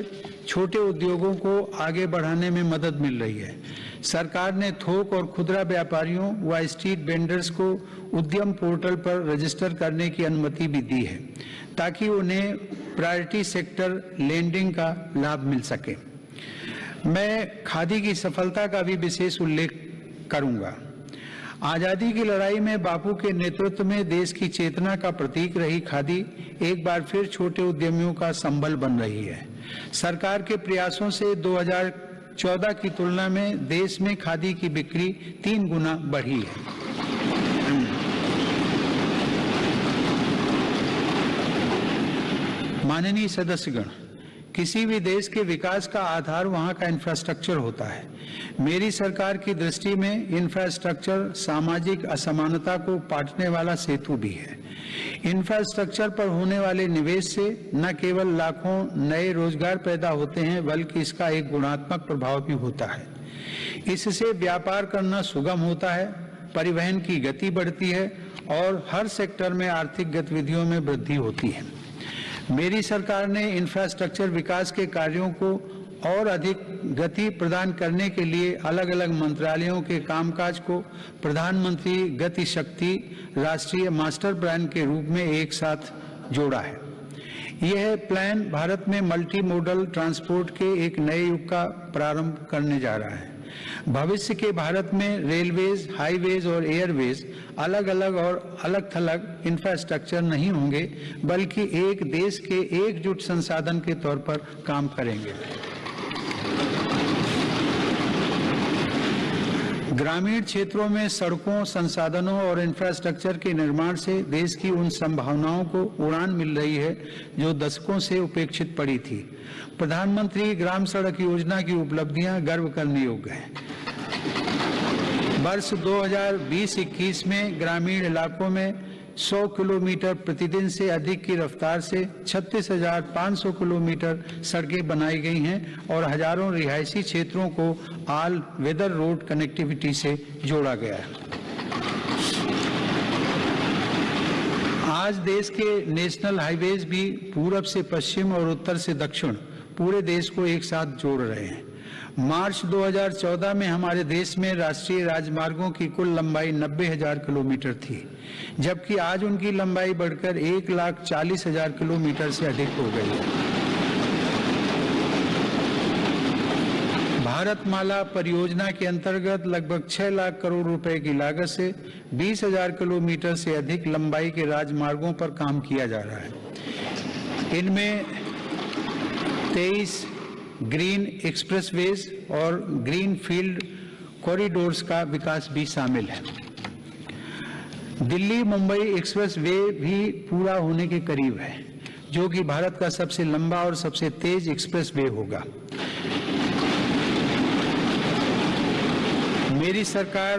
छोटे उद्योगों को आगे बढ़ाने में मदद मिल रही है। सरकार ने थोक और खुदरा व्यापारियों व स्ट्रीट वेंडर्स को उद्यम पोर्टल पर रजिस्टर करने की अनुमति भी दी है, ताकि उन्हें प्रायोरिटी सेक्टर लेंडिंग का लाभ मिल सके। मैं खादी की सफलता का भी विशेष उल्लेख करूंगा। आजादी की लड़ाई में बापू के नेतृत्व में देश की चेतना का प्रतीक रही खादी एक बार फिर छोटे उद्यमियों का संबल बन रही है। सरकार के प्रयासों से 2014 की तुलना में देश में खादी की बिक्री 3 गुना बढ़ी है। माननीय सदस्यगण, किसी भी देश के विकास का आधार वहां का इंफ्रास्ट्रक्चर होता है। मेरी सरकार की दृष्टि में इंफ्रास्ट्रक्चर सामाजिक असमानता को पाटने वाला सेतु भी है। इंफ्रास्ट्रक्चर पर होने वाले निवेश से न केवल लाखों नए रोजगार पैदा होते हैं, बल्कि इसका एक गुणात्मक प्रभाव भी होता है। इससे व्यापार करना सुगम होता है, परिवहन की गति बढ़ती है और हर सेक्टर में आर्थिक गतिविधियों में वृद्धि होती है। मेरी सरकार ने इंफ्रास्ट्रक्चर विकास के कार्यों को और अधिक गति प्रदान करने के लिए अलग अलग मंत्रालयों के कामकाज को प्रधानमंत्री गति शक्ति राष्ट्रीय मास्टर प्लान के रूप में एक साथ जोड़ा है। यह प्लान भारत में मल्टी मोडल ट्रांसपोर्ट के एक नए युग का प्रारंभ करने जा रहा है। भविष्य के भारत में रेलवेज, हाईवेज और एयरवेज अलग अलग और अलग थलग इंफ्रास्ट्रक्चर नहीं होंगे, बल्कि एक देश के एकजुट संसाधन के तौर पर काम करेंगे। ग्रामीण क्षेत्रों में सड़कों, संसाधनों और इंफ्रास्ट्रक्चर के निर्माण से देश की उन संभावनाओं को उड़ान मिल रही है जो दशकों से उपेक्षित पड़ी थी। प्रधानमंत्री ग्राम सड़क योजना की उपलब्धियां गर्व करने योग्य हैं। वर्ष 2020-21 में ग्रामीण इलाकों में 100 किलोमीटर प्रतिदिन से अधिक की रफ्तार से 36,500 किलोमीटर सड़कें बनाई गई हैं और हजारों रिहायशी क्षेत्रों को ऑल वेदर रोड कनेक्टिविटी से जोड़ा गया है। आज देश के नेशनल हाईवेज भी पूरब से पश्चिम और उत्तर से दक्षिण पूरे देश को एक साथ जोड़ रहे हैं। मार्च 2014 में हमारे देश में राष्ट्रीय राजमार्गों की कुल लंबाई 90,000 किलोमीटर थी, जबकि आज उनकी लंबाई बढ़कर 1,40,000 किलोमीटर से अधिक हो गई है। भारतमाला परियोजना के अंतर्गत लगभग 6 लाख करोड़ रुपए की लागत से 20,000 किलोमीटर से अधिक लंबाई के राजमार्गों पर काम किया जा रहा है। इनमें 23 ग्रीन एक्सप्रेसवेज और ग्रीन फील्ड कॉरिडोर्स का विकास भी शामिल है। दिल्ली मुंबई एक्सप्रेस वे भी पूरा होने के करीब है, जो कि भारत का सबसे लंबा और सबसे तेज एक्सप्रेस वे होगा। मेरी सरकार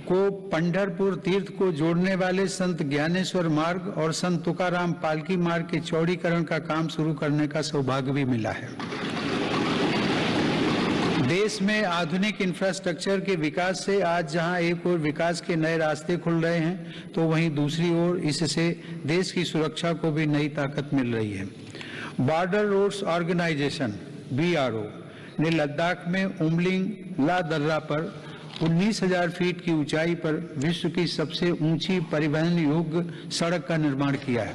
को पंढरपुर तीर्थ को जोड़ने वाले संत ज्ञानेश्वर मार्ग और संत तुकाराम पालकी मार्ग के चौड़ीकरण का काम शुरू करने का सौभाग्य भी मिला है। देश में आधुनिक इंफ्रास्ट्रक्चर के विकास से आज जहां एक ओर विकास के नए रास्ते खुल रहे हैं, तो वहीं दूसरी ओर इससे देश की सुरक्षा को भी नई ताकत मिल रही है। बॉर्डर रोड्स ऑर्गेनाइजेशन (BRO) ने लद्दाख में उमलिंग ला दर्रा पर 19,000 फीट की ऊंचाई पर विश्व की सबसे ऊंची परिवहन योग्य सड़क का निर्माण किया है।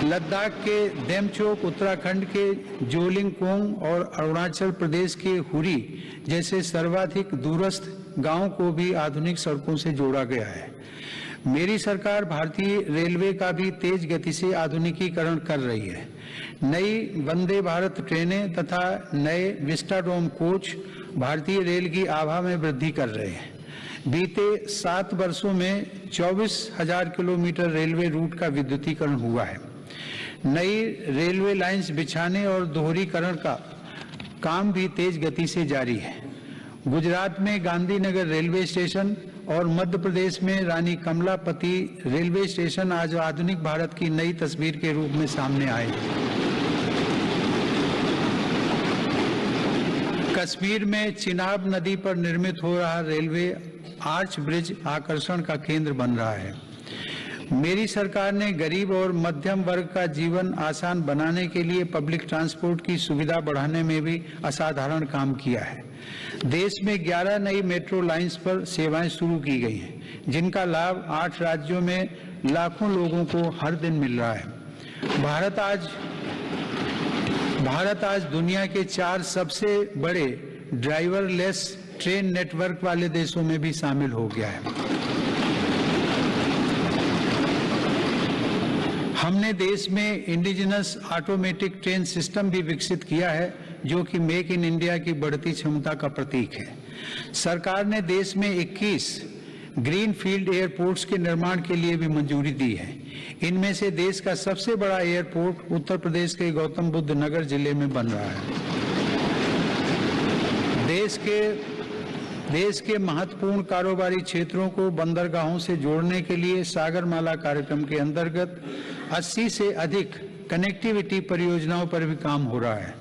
लद्दाख के देमचोक, उत्तराखंड के जोलिंगकोंग और अरुणाचल प्रदेश के हुरी जैसे सर्वाधिक दूरस्थ गांवों को भी आधुनिक सड़कों से जोड़ा गया है। मेरी सरकार भारतीय रेलवे का भी तेज गति से आधुनिकीकरण कर रही है। नई वंदे भारत ट्रेनें तथा नए विस्टाडोम कोच भारतीय रेल की आभा में वृद्धि कर रहे हैं। बीते 7 वर्षों में 24,000 किलोमीटर रेलवे रूट का विद्युतीकरण हुआ है। नई रेलवे लाइंस बिछाने और दोहरीकरण का काम भी तेज गति से जारी है। गुजरात में गांधीनगर रेलवे स्टेशन और मध्य प्रदेश में रानी कमलापति रेलवे स्टेशन आज आधुनिक भारत की नई तस्वीर के रूप में सामने आए। कश्मीर में चिनाब नदी पर निर्मित हो रहा रेलवे आर्च ब्रिज आकर्षण का केंद्र बन रहा है। मेरी सरकार ने गरीब और मध्यम वर्ग का जीवन आसान बनाने के लिए पब्लिक ट्रांसपोर्ट की सुविधा बढ़ाने में भी असाधारण काम किया है। देश में 11 नई मेट्रो लाइंस पर सेवाएं शुरू की गई हैं, जिनका लाभ 8 राज्यों में लाखों लोगों को हर दिन मिल रहा है। भारत आज दुनिया के 4 सबसे बड़े ड्राइवरलेस ट्रेन नेटवर्क वाले देशों में भी शामिल हो गया है। हमने देश में इंडिजिनस ऑटोमेटिक ट्रेन सिस्टम भी विकसित किया है, जो कि मेक इन इंडिया की बढ़ती क्षमता का प्रतीक है। सरकार ने देश में 21 ग्रीन फील्ड एयरपोर्ट्स के निर्माण के लिए भी मंजूरी दी है। इनमें से देश का सबसे बड़ा एयरपोर्ट उत्तर प्रदेश के गौतम बुद्ध नगर जिले में बन रहा है। देश के महत्वपूर्ण कारोबारी क्षेत्रों को बंदरगाहों से जोड़ने के लिए सागरमाला कार्यक्रम के अंतर्गत 80 से अधिक कनेक्टिविटी परियोजनाओं पर भी काम हो रहा है।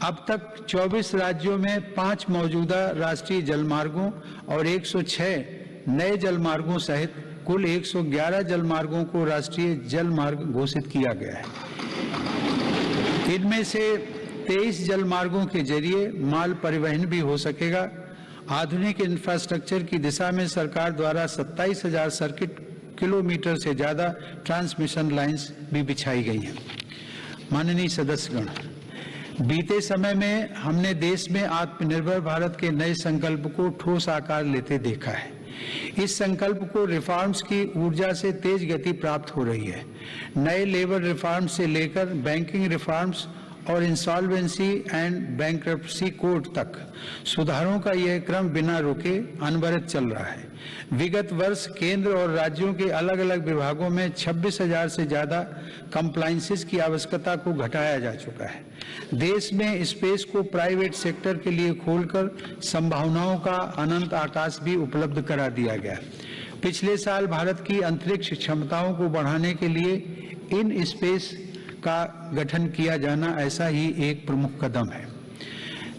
अब तक 24 राज्यों में 5 मौजूदा राष्ट्रीय जलमार्गों और 106 नए जलमार्गों सहित कुल 111 जलमार्गों को राष्ट्रीय जल मार्ग घोषित किया गया है। इनमें से 23 जलमार्गों के जरिए माल परिवहन भी हो सकेगा। आधुनिक इंफ्रास्ट्रक्चर की दिशा में सरकार द्वारा 27,000 सर्किट किलोमीटर से ज्यादा ट्रांसमिशन लाइंस भी बिछाई गई हैं। माननीय सदस्यगण, बीते समय में हमने देश में आत्मनिर्भर भारत के नए संकल्प को ठोस आकार लेते देखा है। इस संकल्प को रिफॉर्म्स की ऊर्जा से तेज गति प्राप्त हो रही है। नए लेबर रिफॉर्म्स से लेकर बैंकिंग रिफॉर्म्स और इंसॉल्वेंसी एंड बैंक्रप्सी कोड तक सुधारों का यह क्रम बिना रुके अनवरत चल रहा है। विगत वर्ष केंद्र और राज्यों के अलग अलग विभागों में 26,000 से ज्यादा कंप्लायंसेस की आवश्यकता को घटाया जा चुका है। देश में स्पेस को प्राइवेट सेक्टर के लिए खोलकर संभावनाओं का अनंत आकाश भी उपलब्ध करा दिया गया। पिछले साल भारत की अंतरिक्ष क्षमताओं को बढ़ाने के लिए इन स्पेस का गठन किया जाना ऐसा ही एक प्रमुख कदम है।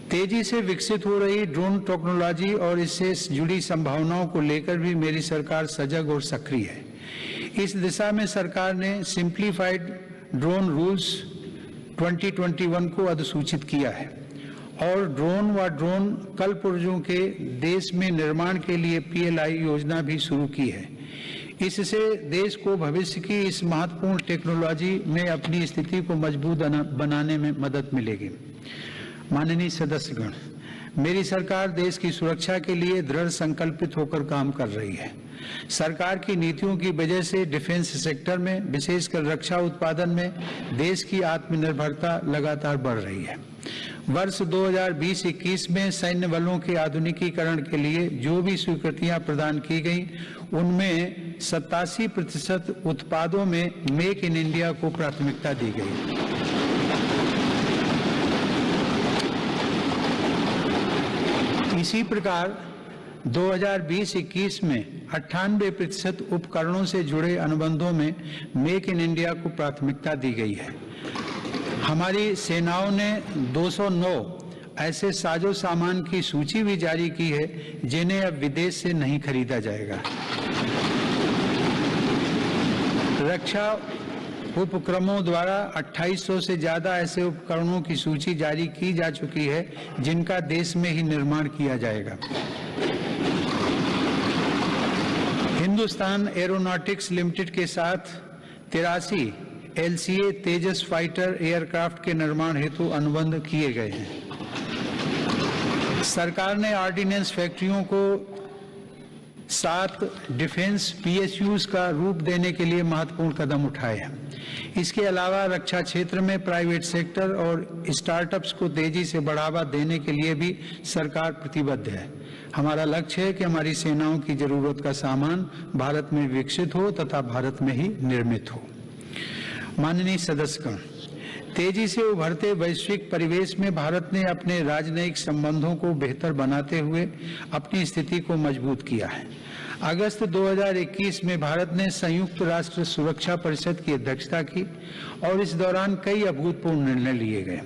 तेजी से विकसित हो रही ड्रोन टेक्नोलॉजी और इससे जुड़ी संभावनाओं को लेकर भी मेरी सरकार सजग और सक्रिय है। इस दिशा में सरकार ने सिंप्लीफाइड ड्रोन रूल्स 2021 को अधिसूचित किया है और ड्रोन व ड्रोन कलपुर्जों के देश में निर्माण के लिए PLI योजना भी शुरू की है। इससे देश को भविष्य की इस महत्वपूर्ण टेक्नोलॉजी में अपनी स्थिति को मजबूत बनाने में मदद मिलेगी। माननीय सदस्यगण, मेरी सरकार देश की सुरक्षा के लिए दृढ़ संकल्पित होकर काम कर रही है। सरकार की नीतियों की वजह से डिफेंस सेक्टर में, विशेषकर रक्षा उत्पादन में देश की आत्मनिर्भरता लगातार बढ़ रही है। वर्ष 2020-21 में सैन्य बलों के आधुनिकीकरण के लिए जो भी स्वीकृतियां प्रदान की गई, उनमें 87% उत्पादों में मेक इन इंडिया को प्राथमिकता दी गई। इसी प्रकार 2020-21 में 98% उपकरणों से जुड़े अनुबंधों में मेक इन इंडिया को प्राथमिकता दी गई है। हमारी सेनाओं ने 209 ऐसे साजो सामान की सूची भी जारी की है जिन्हें अब विदेश से नहीं खरीदा जाएगा। रक्षा उपक्रमों द्वारा 2800 से ज्यादा ऐसे उपकरणों की सूची जारी की जा चुकी है जिनका देश में ही निर्माण किया जाएगा। हिंदुस्तान एरोनॉटिक्स लिमिटेड के साथ 83 LCA तेजस फाइटर एयरक्राफ्ट के निर्माण हेतु अनुबंध किए गए हैं। सरकार ने ऑर्डिनेंस फैक्ट्रियों को 7 डिफेंस PSUs का रूप देने के लिए महत्वपूर्ण कदम उठाए हैं। इसके अलावा रक्षा क्षेत्र में प्राइवेट सेक्टर और स्टार्टअप्स को तेजी से बढ़ावा देने के लिए भी सरकार प्रतिबद्ध है। हमारा लक्ष्य है कि हमारी सेनाओं की जरूरत का सामान भारत में विकसित हो तथा भारत में ही निर्मित हो। माननीय सदस्यगण, तेजी से उभरते वैश्विक परिवेश में भारत ने अपने राजनयिक संबंधों को बेहतर बनाते हुए अपनी स्थिति को मजबूत किया है। अगस्त 2021 में भारत ने संयुक्त राष्ट्र सुरक्षा परिषद की अध्यक्षता की और इस दौरान कई अभूतपूर्व निर्णय लिए गए।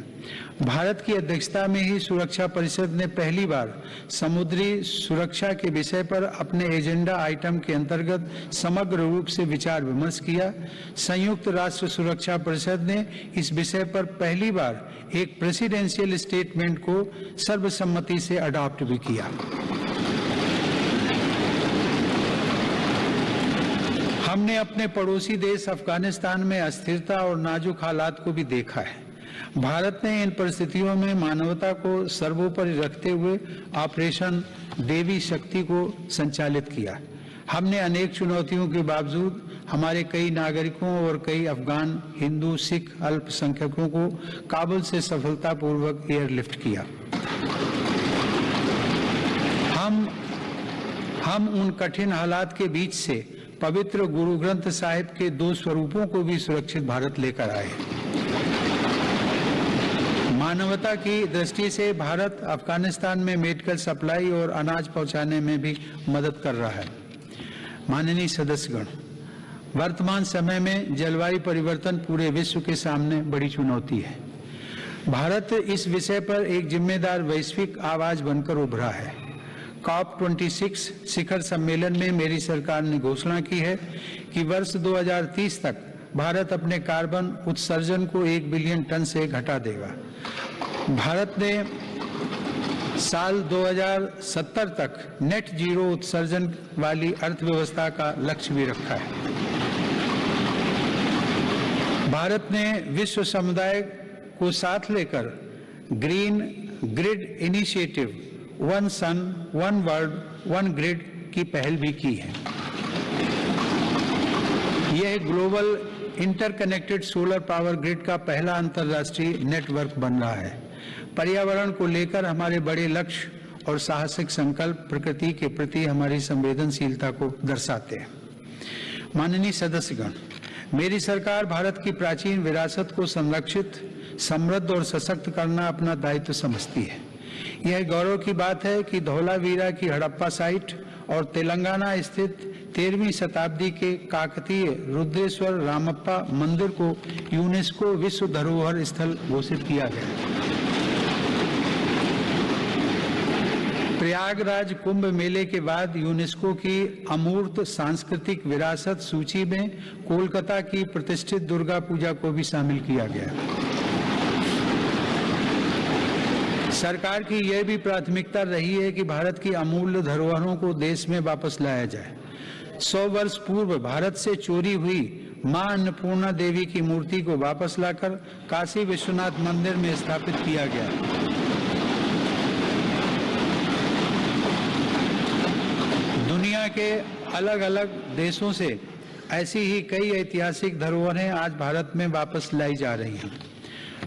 भारत की अध्यक्षता में ही सुरक्षा परिषद ने पहली बार समुद्री सुरक्षा के विषय पर अपने एजेंडा आइटम के अंतर्गत समग्र रूप से विचार विमर्श किया। संयुक्त राष्ट्र सुरक्षा परिषद ने इस विषय पर पहली बार एक प्रेसिडेंशियल स्टेटमेंट को सर्वसम्मति से अडॉप्ट भी किया। हमने अपने पड़ोसी देश अफगानिस्तान में अस्थिरता और नाजुक हालात को भी देखा है। भारत ने इन परिस्थितियों में मानवता को सर्वोपरि रखते हुए ऑपरेशन देवी शक्ति को संचालित किया। हमने अनेक चुनौतियों के बावजूद हमारे कई नागरिकों और कई अफगान हिंदू सिख अल्पसंख्यकों को काबुल से सफलतापूर्वक एयरलिफ्ट किया। हम उन कठिन हालात के बीच से पवित्र गुरु ग्रंथ साहिब के 2 स्वरूपों को भी सुरक्षित भारत लेकर आए। मानवता की दृष्टि से भारत अफगानिस्तान में मेडिकल सप्लाई और अनाज पहुंचाने में भी मदद कर रहा है। माननीय सदस्यगण, वर्तमान समय में जलवायु परिवर्तन पूरे विश्व के सामने बड़ी चुनौती है। भारत इस विषय पर एक जिम्मेदार वैश्विक आवाज बनकर उभरा है। COP26 शिखर सम्मेलन में मेरी सरकार ने घोषणा की है कि वर्ष 2030 तक भारत अपने कार्बन उत्सर्जन को 1 बिलियन टन से घटा देगा। भारत ने साल 2070 तक नेट जीरो उत्सर्जन वाली अर्थव्यवस्था का लक्ष्य भी रखा है। भारत ने विश्व समुदाय को साथ लेकर green grid initiative one sun one world one grid की पहल भी की है। यह global interconnected solar power grid का पहला अंतर्राष्ट्रीय नेटवर्क बन रहा है। पर्यावरण को लेकर हमारे बड़े लक्ष्य और साहसिक संकल्प प्रकृति के प्रति हमारी संवेदनशीलता को दर्शाते हैं। माननीय सदस्यगण, मेरी सरकार भारत की प्राचीन विरासत को संरक्षित, समृद्ध और सशक्त करना अपना दायित्व समझती है। यह गौरव की बात है कि धौलावीरा की हड़प्पा साइट और तेलंगाना स्थित 13वीं शताब्दी के काकतीय रुद्रेश्वर रामप्पा मंदिर को यूनेस्को विश्व धरोहर स्थल घोषित किया गया। प्रयागराज कुंभ मेले के बाद यूनेस्को की अमूर्त सांस्कृतिक विरासत सूची में कोलकाता की प्रतिष्ठित दुर्गा पूजा को भी शामिल किया गया। सरकार की यह भी प्राथमिकता रही है कि भारत की अमूल्य धरोहरों को देश में वापस लाया जाए। 100 वर्ष पूर्व भारत से चोरी हुई मां अन्नपूर्णा देवी की मूर्ति को वापस लाकर काशी विश्वनाथ मंदिर में स्थापित किया गया। दुनिया के अलग अलग देशों से ऐसी ही कई ऐतिहासिक धरोहरें आज भारत में वापस लाई जा रही हैं।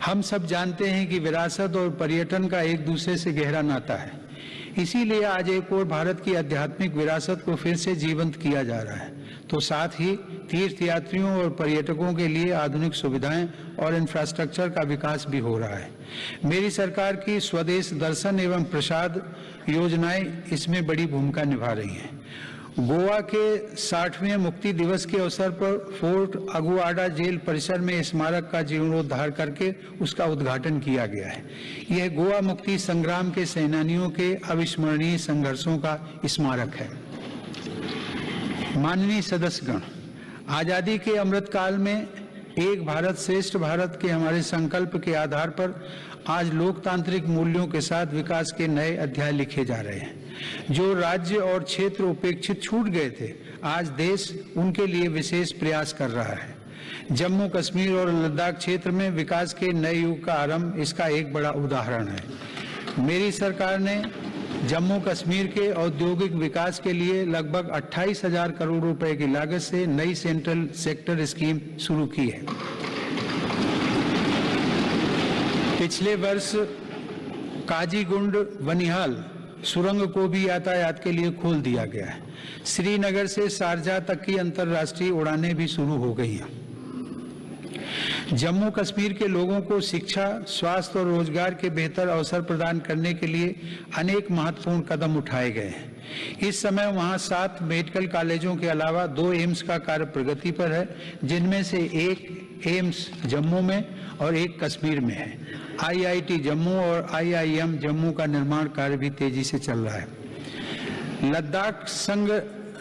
हम सब जानते हैं कि विरासत और पर्यटन का एक दूसरे से गहरा नाता है। इसीलिए आज एक और भारत की आध्यात्मिक विरासत को फिर से जीवंत किया जा रहा है, तो साथ ही तीर्थयात्रियों और पर्यटकों के लिए आधुनिक सुविधाएं और इंफ्रास्ट्रक्चर का विकास भी हो रहा है। मेरी सरकार की स्वदेश दर्शन एवं प्रसाद योजनाएं इसमें बड़ी भूमिका निभा रही हैं। गोवा के 60वें मुक्ति दिवस के अवसर पर फोर्ट अगुआडा जेल परिसर में स्मारक का जीर्णोद्धार करके उसका उद्घाटन किया गया है। यह गोवा मुक्ति संग्राम के सेनानियों के अविस्मरणीय संघर्षों का स्मारक है। माननीय सदस्यगण, आजादी के अमृत काल में एक भारत श्रेष्ठ भारत के हमारे संकल्प के आधार पर आज लोकतांत्रिक मूल्यों के साथ विकास के नए अध्याय लिखे जा रहे हैं। जो राज्य और क्षेत्र उपेक्षित छूट गए थे, आज देश उनके लिए विशेष प्रयास कर रहा है। जम्मू कश्मीर और लद्दाख क्षेत्र में विकास के नए युग का आरंभ इसका एक बड़ा उदाहरण है। मेरी सरकार ने जम्मू कश्मीर के औद्योगिक विकास के लिए लगभग 28,000 करोड़ रुपए की लागत से नई सेंट्रल सेक्टर स्कीम शुरू की है। पिछले वर्ष काजीगुंड बनिहाल सुरंग को भी यातायात के लिए खोल दिया गया है। श्रीनगर से शारजाह तक की अंतर्राष्ट्रीय उड़ानें भी शुरू हो गई हैं। जम्मू कश्मीर के लोगों को शिक्षा, स्वास्थ्य और रोजगार के बेहतर अवसर प्रदान करने के लिए अनेक महत्वपूर्ण कदम उठाए गए हैं। इस समय वहां 7 मेडिकल कॉलेजों के अलावा 2 एम्स का कार्य प्रगति पर है, जिनमें से एक एम्स जम्मू में और एक कश्मीर में है। IIT जम्मू और IIM जम्मू का निर्माण कार्य भी तेजी से चल रहा है। लद्दाख संघ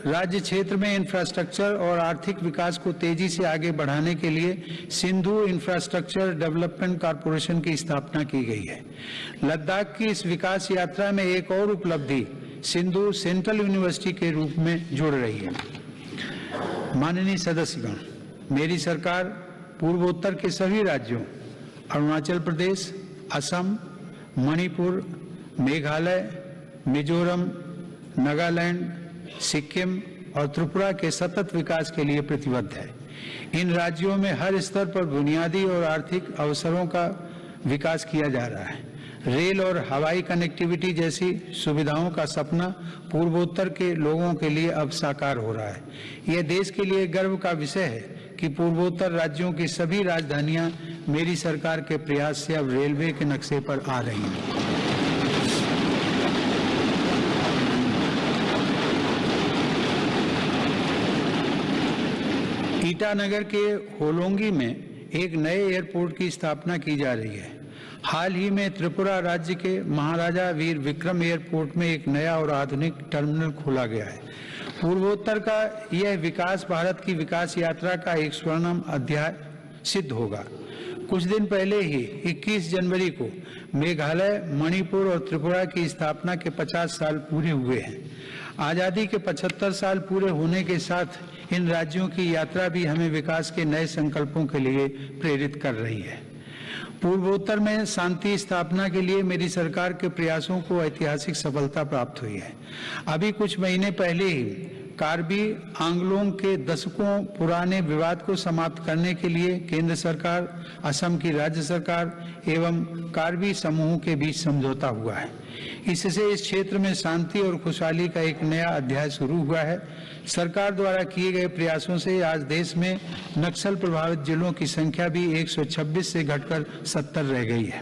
राज्य क्षेत्र में इंफ्रास्ट्रक्चर और आर्थिक विकास को तेजी से आगे बढ़ाने के लिए सिंधु इंफ्रास्ट्रक्चर डेवलपमेंट कॉरपोरेशन की स्थापना की गई है। लद्दाख की इस विकास यात्रा में एक और उपलब्धि सिंधु सेंट्रल यूनिवर्सिटी के रूप में जुड़ रही है। माननीय सदस्यगण, मेरी सरकार पूर्वोत्तर के सभी राज्यों अरुणाचल प्रदेश, असम, मणिपुर, मेघालय, मिजोरम, नागालैंड, सिक्किम और त्रिपुरा के सतत विकास के लिए प्रतिबद्ध है। इन राज्यों में हर स्तर पर बुनियादी और आर्थिक अवसरों का विकास किया जा रहा है। रेल और हवाई कनेक्टिविटी जैसी सुविधाओं का सपना पूर्वोत्तर के लोगों के लिए अब साकार हो रहा है। यह देश के लिए गर्व का विषय है कि पूर्वोत्तर राज्यों की सभी राजधानियां मेरी सरकार के प्रयास से अब रेलवे के नक्शे पर आ रही हैं। ईटानगर के होलोंगी में एक नए एयरपोर्ट की स्थापना की जा रही है। हाल ही में त्रिपुरा राज्य के महाराजा वीर विक्रम एयरपोर्ट में एक नया और आधुनिक टर्मिनल खोला गया है। पूर्वोत्तर का यह विकास भारत की विकास यात्रा का एक स्वर्णिम अध्याय सिद्ध होगा। कुछ दिन पहले ही 21 जनवरी को मेघालय, मणिपुर और त्रिपुरा की स्थापना के 50 साल पूरे हुए हैं। आजादी के 75 साल पूरे होने के साथ इन राज्यों की यात्रा भी हमें विकास के नए संकल्पों के लिए प्रेरित कर रही है। पूर्वोत्तर में शांति स्थापना के लिए मेरी सरकार के प्रयासों को ऐतिहासिक सफलता प्राप्त हुई है। अभी कुछ महीने पहले ही कार्बी आंगलोंग के दशकों पुराने विवाद को समाप्त करने के लिए केंद्र सरकार, असम की राज्य सरकार एवं कार्बी समूह के बीच समझौता हुआ है। इससे इस क्षेत्र में शांति और खुशहाली का एक नया अध्याय शुरू हुआ है। सरकार द्वारा किए गए प्रयासों से आज देश में नक्सल प्रभावित जिलों की संख्या भी 126 से घटकर 70 रह गई है।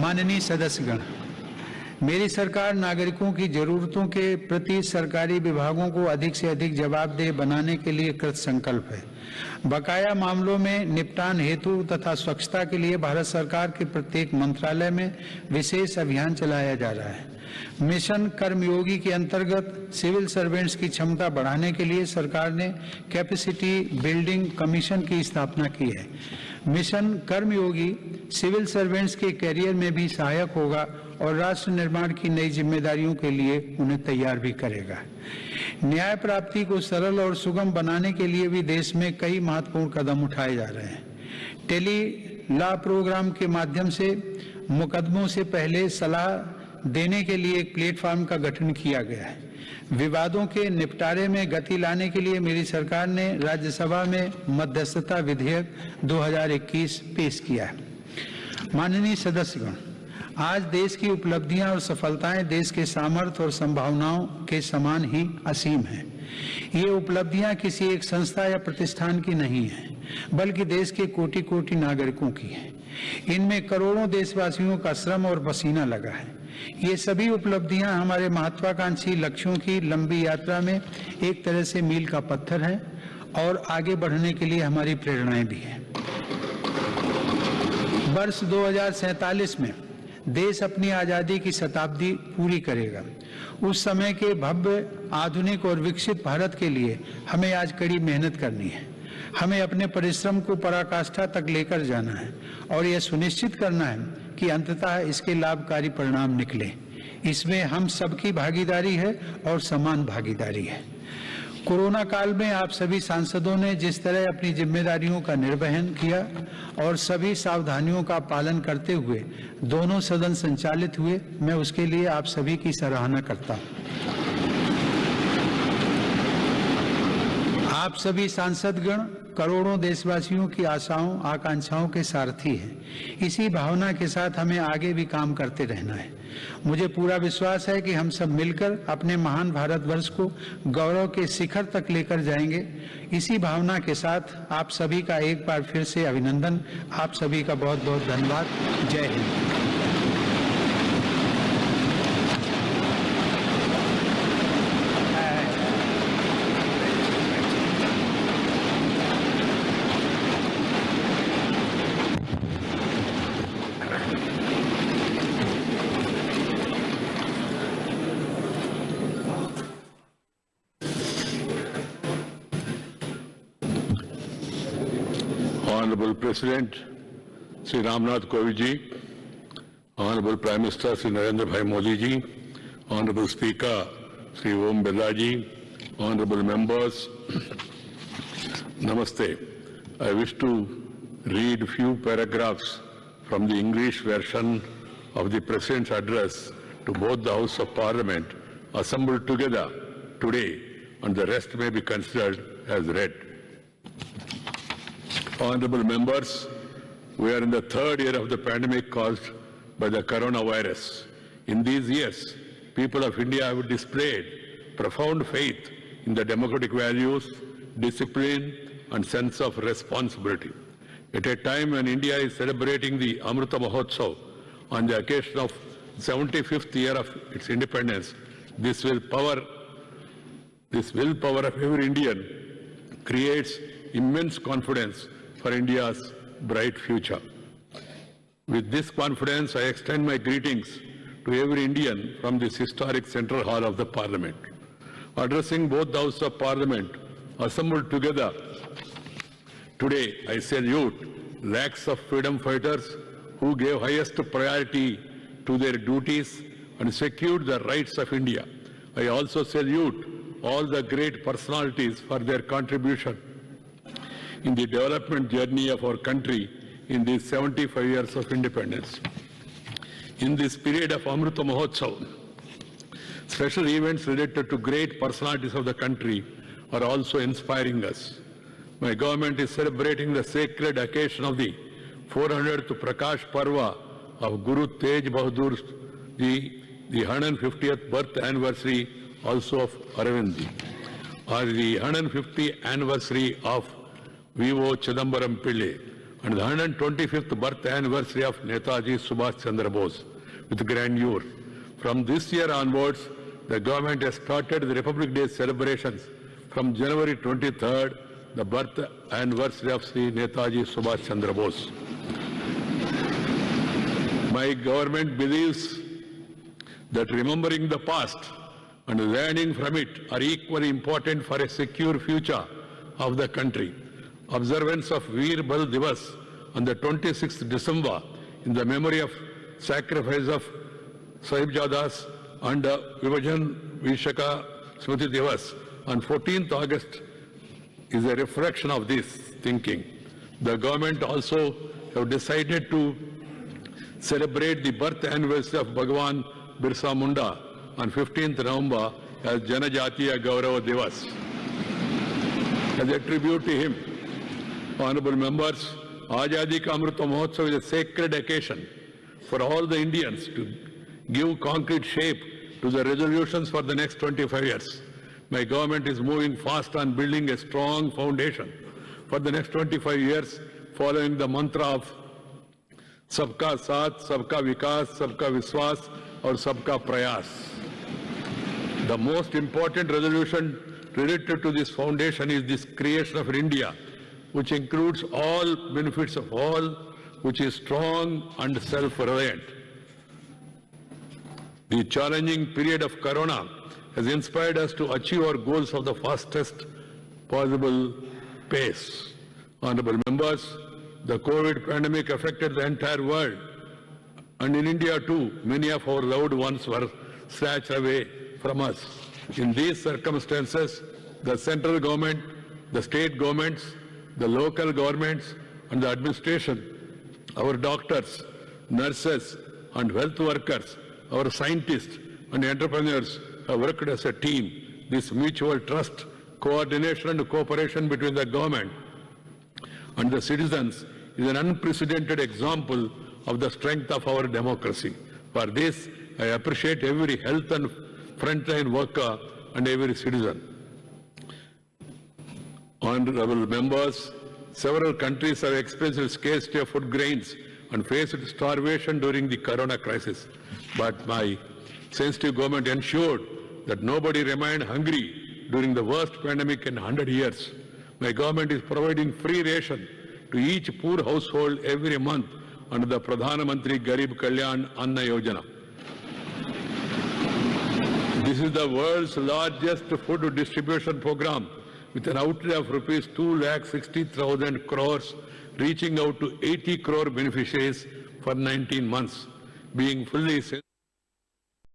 माननीय सदस्यगण, मेरी सरकार नागरिकों की जरूरतों के प्रति सरकारी विभागों को अधिक से अधिक जवाबदेह बनाने के लिए कृत संकल्प है। बकाया मामलों में निपटान हेतु तथा स्वच्छता के लिए भारत सरकार के प्रत्येक मंत्रालय में विशेष अभियान चलाया जा रहा है। मिशन कर्मयोगी के अंतर्गत सिविल सर्वेंट्स की क्षमता बढ़ाने के लिए सरकार ने कैपेसिटी बिल्डिंग कमीशन की स्थापना की है। मिशन कर्मयोगी सिविल सर्वेंट्स के कैरियर में भी सहायक होगा और राष्ट्र निर्माण की नई जिम्मेदारियों के लिए उन्हें तैयार भी करेगा। न्याय प्राप्ति को सरल और सुगम बनाने के लिए भी देश में कई महत्वपूर्ण कदम उठाए जा रहे हैं। टेली लॉ प्रोग्राम के माध्यम से मुकदमों से पहले सलाह देने के लिए एक प्लेटफॉर्म का गठन किया गया है। विवादों के निपटारे में गति लाने के लिए मेरी सरकार ने राज्यसभा में मध्यस्थता विधेयक 2021 पेश किया है। माननीय सदस्यगण, आज देश की उपलब्धियां और सफलताएं देश के सामर्थ्य और संभावनाओं के समान ही असीम हैं। ये उपलब्धियां किसी एक संस्था या प्रतिष्ठान की नहीं है, बल्कि देश के कोटि कोटि नागरिकों की है। इनमें करोड़ों देशवासियों का श्रम और पसीना लगा है। ये सभी उपलब्धियां हमारे महत्वाकांक्षी लक्ष्यों की लंबी यात्रा में एक तरह से मील का पत्थर है और आगे बढ़ने के लिए हमारी प्रेरणाएं भी हैं। वर्ष 2047 में देश अपनी आजादी की शताब्दी पूरी करेगा। उस समय के भव्य, आधुनिक और विकसित भारत के लिए हमें आज कड़ी मेहनत करनी है। हमें अपने परिश्रम को पराकाष्ठा तक लेकर जाना है और यह सुनिश्चित करना है कि अंततः इसके लाभकारी परिणाम निकले। इसमें हम सबकी भागीदारी है और समान भागीदारी है। कोरोना काल में आप सभी सांसदों ने जिस तरह अपनी जिम्मेदारियों का निर्वहन किया और सभी सावधानियों का पालन करते हुए दोनों सदन संचालित हुए, मैं उसके लिए आप सभी की सराहना करता हूं। आप सभी सांसदगण करोड़ों देशवासियों की आशाओं, आकांक्षाओं के सारथी हैं। इसी भावना के साथ हमें आगे भी काम करते रहना है। मुझे पूरा विश्वास है कि हम सब मिलकर अपने महान भारतवर्ष को गौरव के शिखर तक लेकर जाएंगे। इसी भावना के साथ आप सभी का एक बार फिर से अभिनंदन। आप सभी का बहुत बहुत धन्यवाद। जय Hind. Honorable President Sri Ramnath Kovind ji, Honorable Prime Minister Sri Narendra Bhai Modi ji, Honorable Speaker Sri Om Birla ji, Honorable Members, Namaste. I wish to read few paragraphs from the English version of the President's address to both the House of Parliament assembled together today, and the rest may be considered as read. Honorable members, we are in the third year of the pandemic caused by the coronavirus. In these years, people of India have displayed profound faith in the democratic values, discipline, and sense of responsibility. At a time when India is celebrating the Amrita Mahotsav on the occasion of 75th year of its independence, this willpower of every Indian creates immense confidence for India's bright future. With this confidence, I extend my greetings to every Indian from this historic Central Hall of the Parliament. Addressing both the Houses of Parliament assembled together today, I salute lakhs of freedom fighters who gave highest priority to their duties and secured the rights of India. I also salute all the great personalities for their contribution in the development journey of our country in these 75 years of independence. In this period of Amrita Mahotsav, special events related to great personalities of the country are also inspiring us. My government is celebrating the sacred occasion of the 400th Prakash Parva of Guru Tej Bahadur Ji, the 150th birth anniversary also of Arvind Ji, or the 150th anniversary of V.O. Chidambaram Pillai, and the 125th birth anniversary of Netaji Subhash Chandra Bose with grandeur. From this year onwards, the government has started the Republic Day celebrations from January 23rd, the birth anniversary of Sri Netaji Subhash Chandra Bose. My government believes that remembering the past and learning from it are equally important for a secure future of the country. Observance of Veer Bal Divas on the 26th December in the memory of sacrifice of Sahibjadas and Vibhajan Vishaka Smriti Divas on 14th August is a reflection of this thinking. The government also have decided to celebrate the birth anniversary of Bhagwan Birsa Munda on 15th November as Janajatiya Gaurava Divas. As a tribute to him, honorable members, Azadi Ka Amrita Mahotsav is a sacred occasion for all the Indians to give concrete shape to the resolutions for the next 25 years. My government is moving fast on building a strong foundation for the next 25 years, following the mantra of Sabka Saath, Sabka Vikas, Sabka Viswas, or Sabka Prayas. The most important resolution related to this foundation is this creation of India, which includes all benefits of all, which is strong and self-reliant. The challenging period of Corona has inspired us to achieve our goals of the fastest possible pace. Honorable members, the COVID pandemic affected the entire world, and in India too, many of our loved ones were snatched away from us. In these circumstances, the central government, the state governments, the local governments and the administration, our doctors, nurses and health workers, our scientists and entrepreneurs have worked as a team. This mutual trust, coordination and cooperation between the government and the citizens is an unprecedented example of the strength of our democracy. For this, I appreciate every health and frontline worker and every citizen. Honorable members, several countries have experienced scarcity of food grains and faced starvation during the Corona crisis. But my sensitive government ensured that nobody remained hungry during the worst pandemic in 100 years. My government is providing free ration to each poor household every month under the Pradhan Mantri Garib Kalyan Anna Yojana. This is the world's largest food distribution program with an outlay of rupees 2,60,000 crores, reaching out to 80 crore beneficiaries for 19 months, being fully